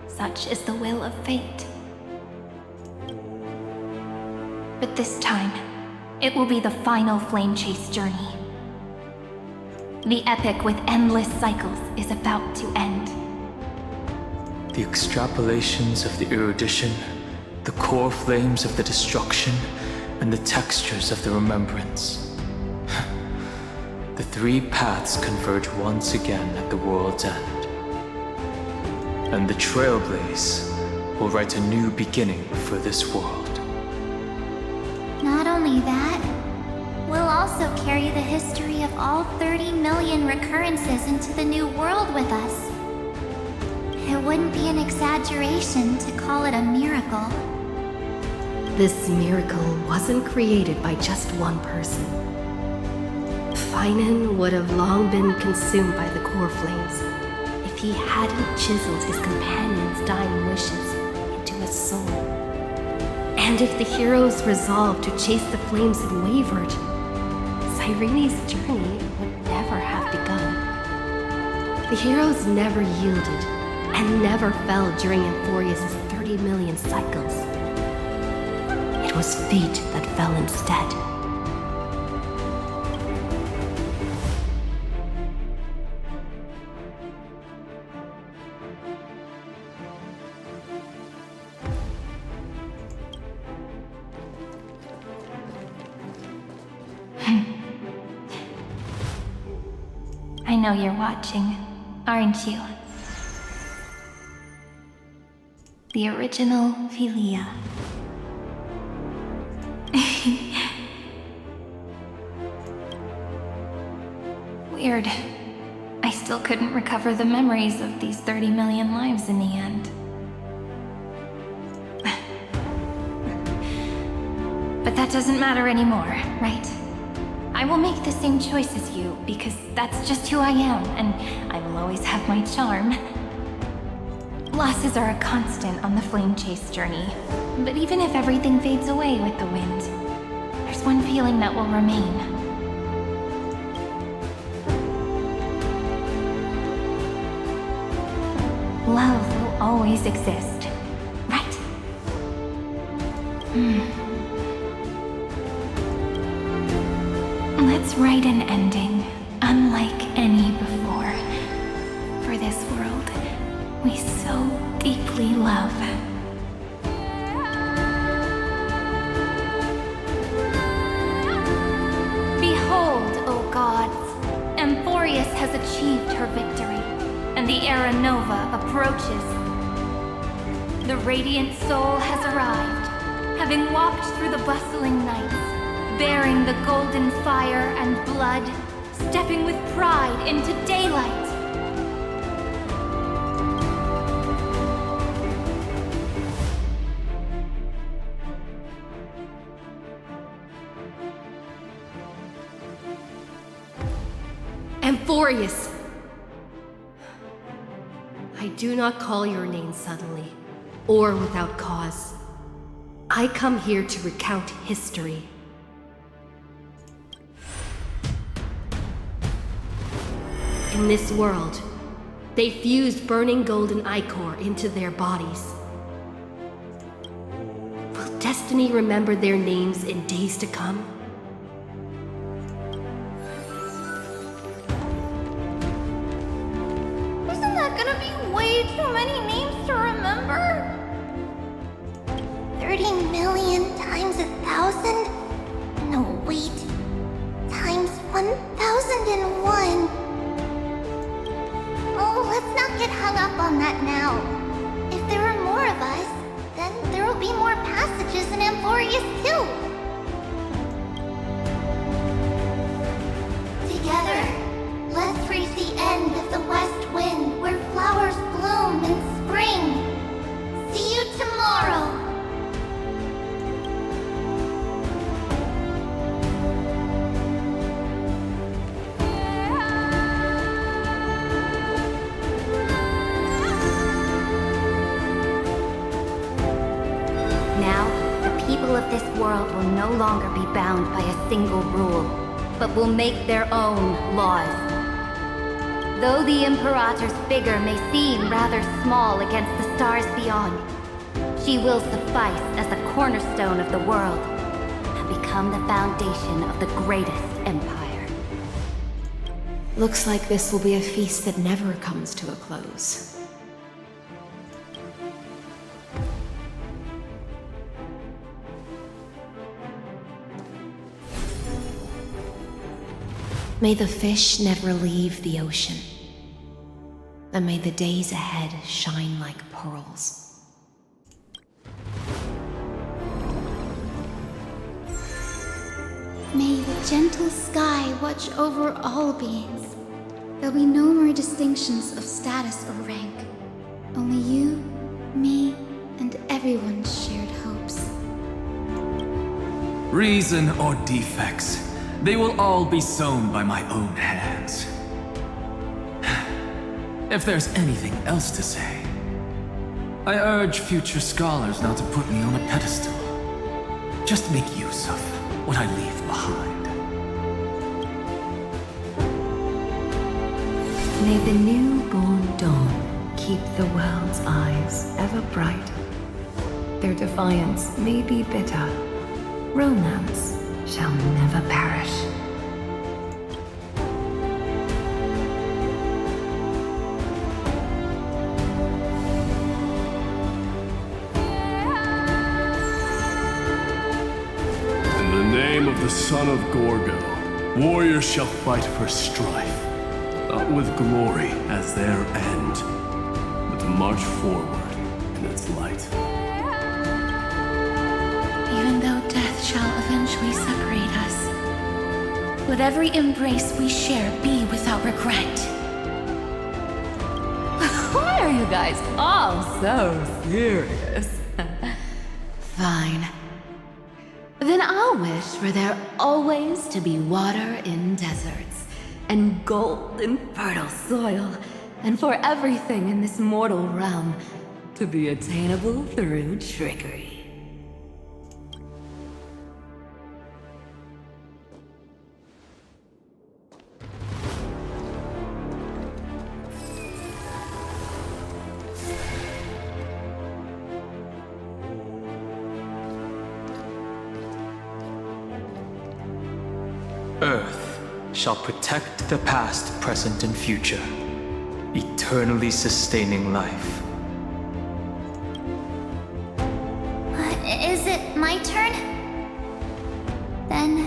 Such is the will of fate. But this time, it will be the final flame chase journey. The epic with endless cycles is about to end. The extrapolations of the erudition, the core flames of the destruction, and the textures of the remembrance. The 3 paths converge once again at the world's end. And the Trailblaze will write a new beginning for this world. Not only that, we'll also carry the history of all 30 million recurrences into the new world with us. It wouldn't be an exaggeration to call it a miracle. This miracle wasn't created by just one person. Phainon would have long been consumed by the core flames if he hadn't chiseled his companion's dying wishes into a soul. And if the heroes resolved to chase the flames had wavered, Cyrene's journey would never have begun. The heroes never yielded and never fell during Amphoreus' 30 million cycles. It was fate that fell instead. I know you're watching, aren't you? The original Philia. Weird. I still couldn't recover the memories of these 30 million lives in the end. But that doesn't matter anymore, right? I will make the same choice as you, because that's just who I am, and I will always have my charm. Losses are a constant on the flame chase journey, but even if everything fades away with the wind, there's one feeling that will remain. Love will always exist, right? Let's write an ending, unlike any before, for this world we so deeply love. Behold, O gods, Amphoreus has achieved her victory, and the Era Nova approaches. The radiant soul has arrived, having walked through the bustling nights, bearing the golden fire and blood, stepping with pride into daylight. Amphoreus! I do not call your name suddenly, or without cause. I come here to recount history. In this world, they fused burning golden ichor into their bodies. destiny remember their names in days to come? Isn't that gonna be way too many names to remember? 30 million times 1,000? No, wait. Times 1,001. Oh, let's not get hung up on that now. If there are more of us, then there will be more passages in Amphoreus too. Together, let's reach the end of the west wind where flowers bloom in spring. See you tomorrow. Now, the people of this world will no longer be bound by a single rule, but will make their own laws. Though the Imperator's figure may seem rather small against the stars beyond, she will suffice as the cornerstone of the world and become the foundation of the greatest empire. Looks like this will be a feast that never comes to a close. May the fish never leave the ocean, and may the days ahead shine like pearls. May the gentle sky watch over all beings. There'll be no more distinctions of status or rank. Only you, me, and everyone's shared hopes. Reason or defects, they will all be sown by my own hands. If there's anything else to say, I urge future scholars not to put me on a pedestal. Just make use of what I leave behind. May the newborn dawn keep the world's eyes ever bright. Their defiance may be bitter. Romance shall never perish. In the name of the son of Gorgo, warriors shall fight for strife, not with glory as their end, but to march forward in its light. Even though death shall eventually separate us, let every embrace we share be without regret. Why are you guys all so serious? Fine. Then I'll wish for there always to be water in deserts, and gold in fertile soil, and for everything in this mortal realm to be attainable through trickery. Earth shall protect the past, present, and future, eternally sustaining life. Is it my turn? Then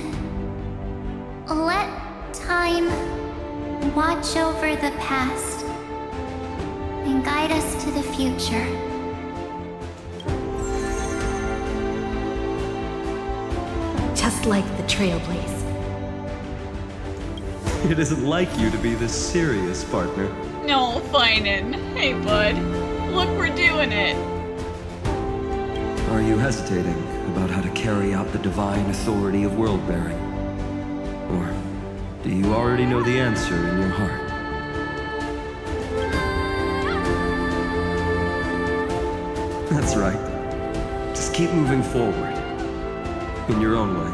let time watch over the past and guide us to the future. Just like the Trailblaze. It isn't like you to be this serious, partner. No, Phainon. Hey, bud. Look, we're doing it. Are you hesitating about how to carry out the divine authority of world-bearing? Or do you already know the answer in your heart? That's right. Just keep moving forward. In your own way.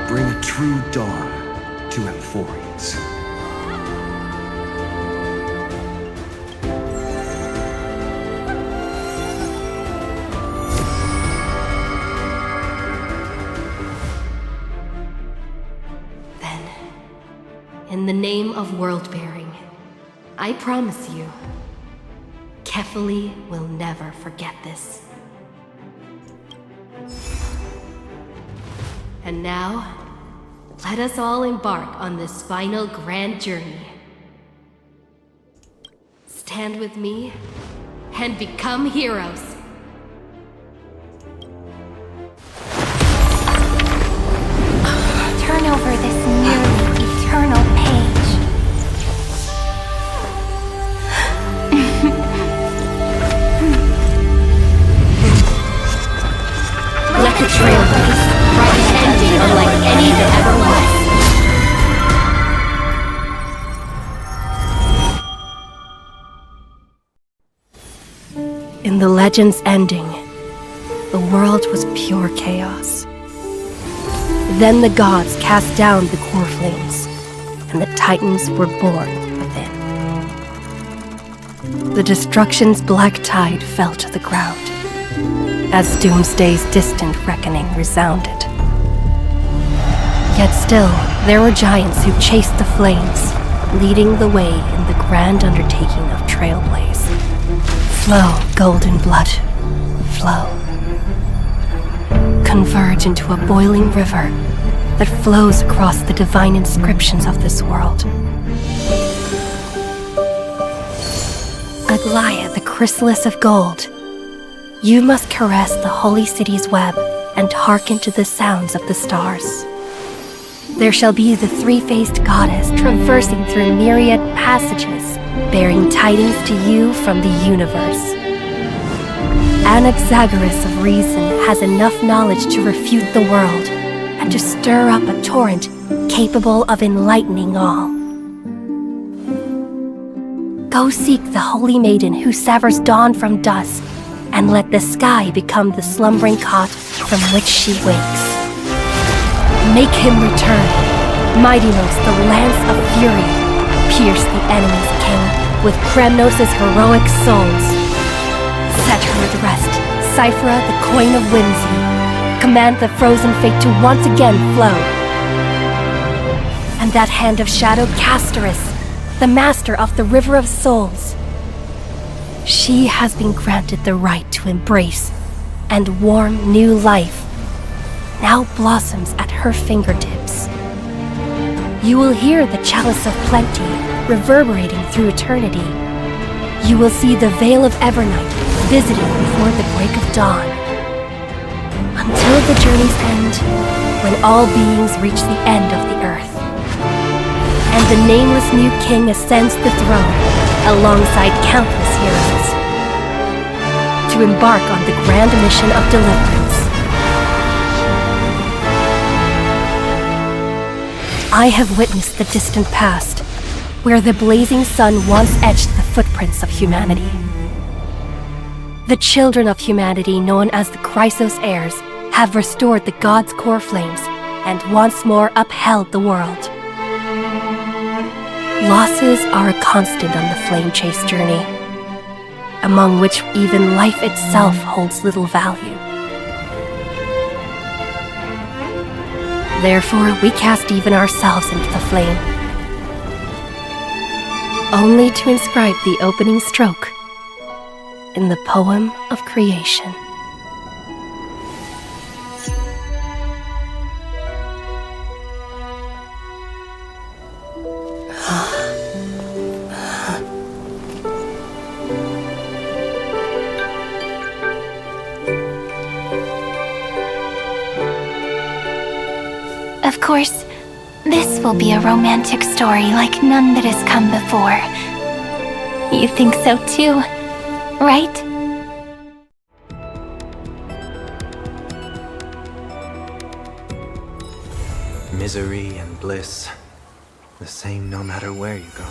Bring a true dawn to Amphoreus. name of world-bearing, I promise you, Kefali will never forget this. And now, let us all embark on this final grand journey. Stand with me and become heroes. Turn over this nearly eternal page. Let the Trailblaze write an ending unlike any that ever was. In the legend's ending, the world was pure chaos. Then the gods cast down the core flames, and the Titans were born within. The destruction's black tide fell to the ground, as Doomsday's distant reckoning resounded. Yet still, there were giants who chased the flames, leading the way in the grand undertaking of Trailblaze. Flow, golden blood, flow. Converge into a boiling river that flows across the divine inscriptions of this world. Aglaia, the chrysalis of gold, you must caress the holy city's web and hearken to the sounds of the stars. There shall be the three-faced goddess traversing through myriad passages, bearing tidings to you from the universe. Anaxagoras of reason has enough knowledge to refute the world and to stir up a torrent capable of enlightening all. Go seek the holy maiden who severs dawn from dusk, and let the sky become the slumbering cot from which she wakes. Make him return. Mightymost, the lance of fury, pierce the enemy's king with Kremnos' heroic souls. Set her at rest, Cyphra, the coin of whimsy. Command the frozen fate to once again flow. And that hand of shadow Castoris, the master of the River of Souls. She has been granted the right to embrace and warm new life, now blossoms at her fingertips. You will hear the chalice of plenty reverberating through eternity. You will see the Veil of Evernight visiting before the break of dawn. Until the journey's end, when all beings reach the end of the earth. And the nameless new king ascends the throne alongside countless heroes to embark on the grand mission of deliverance. I have witnessed the distant past, where the blazing sun once etched the footprints of humanity. The children of humanity, known as the Chrysos heirs, have restored the gods' core flames and once more upheld the world. Losses are a constant on the flame chase journey, among which even life itself holds little value. Therefore, we cast even ourselves into the flame, only to inscribe the opening stroke in the poem of creation. Of course, this will be a romantic story like none that has come before. You think so too, right? Misery and bliss, the same no matter where you go.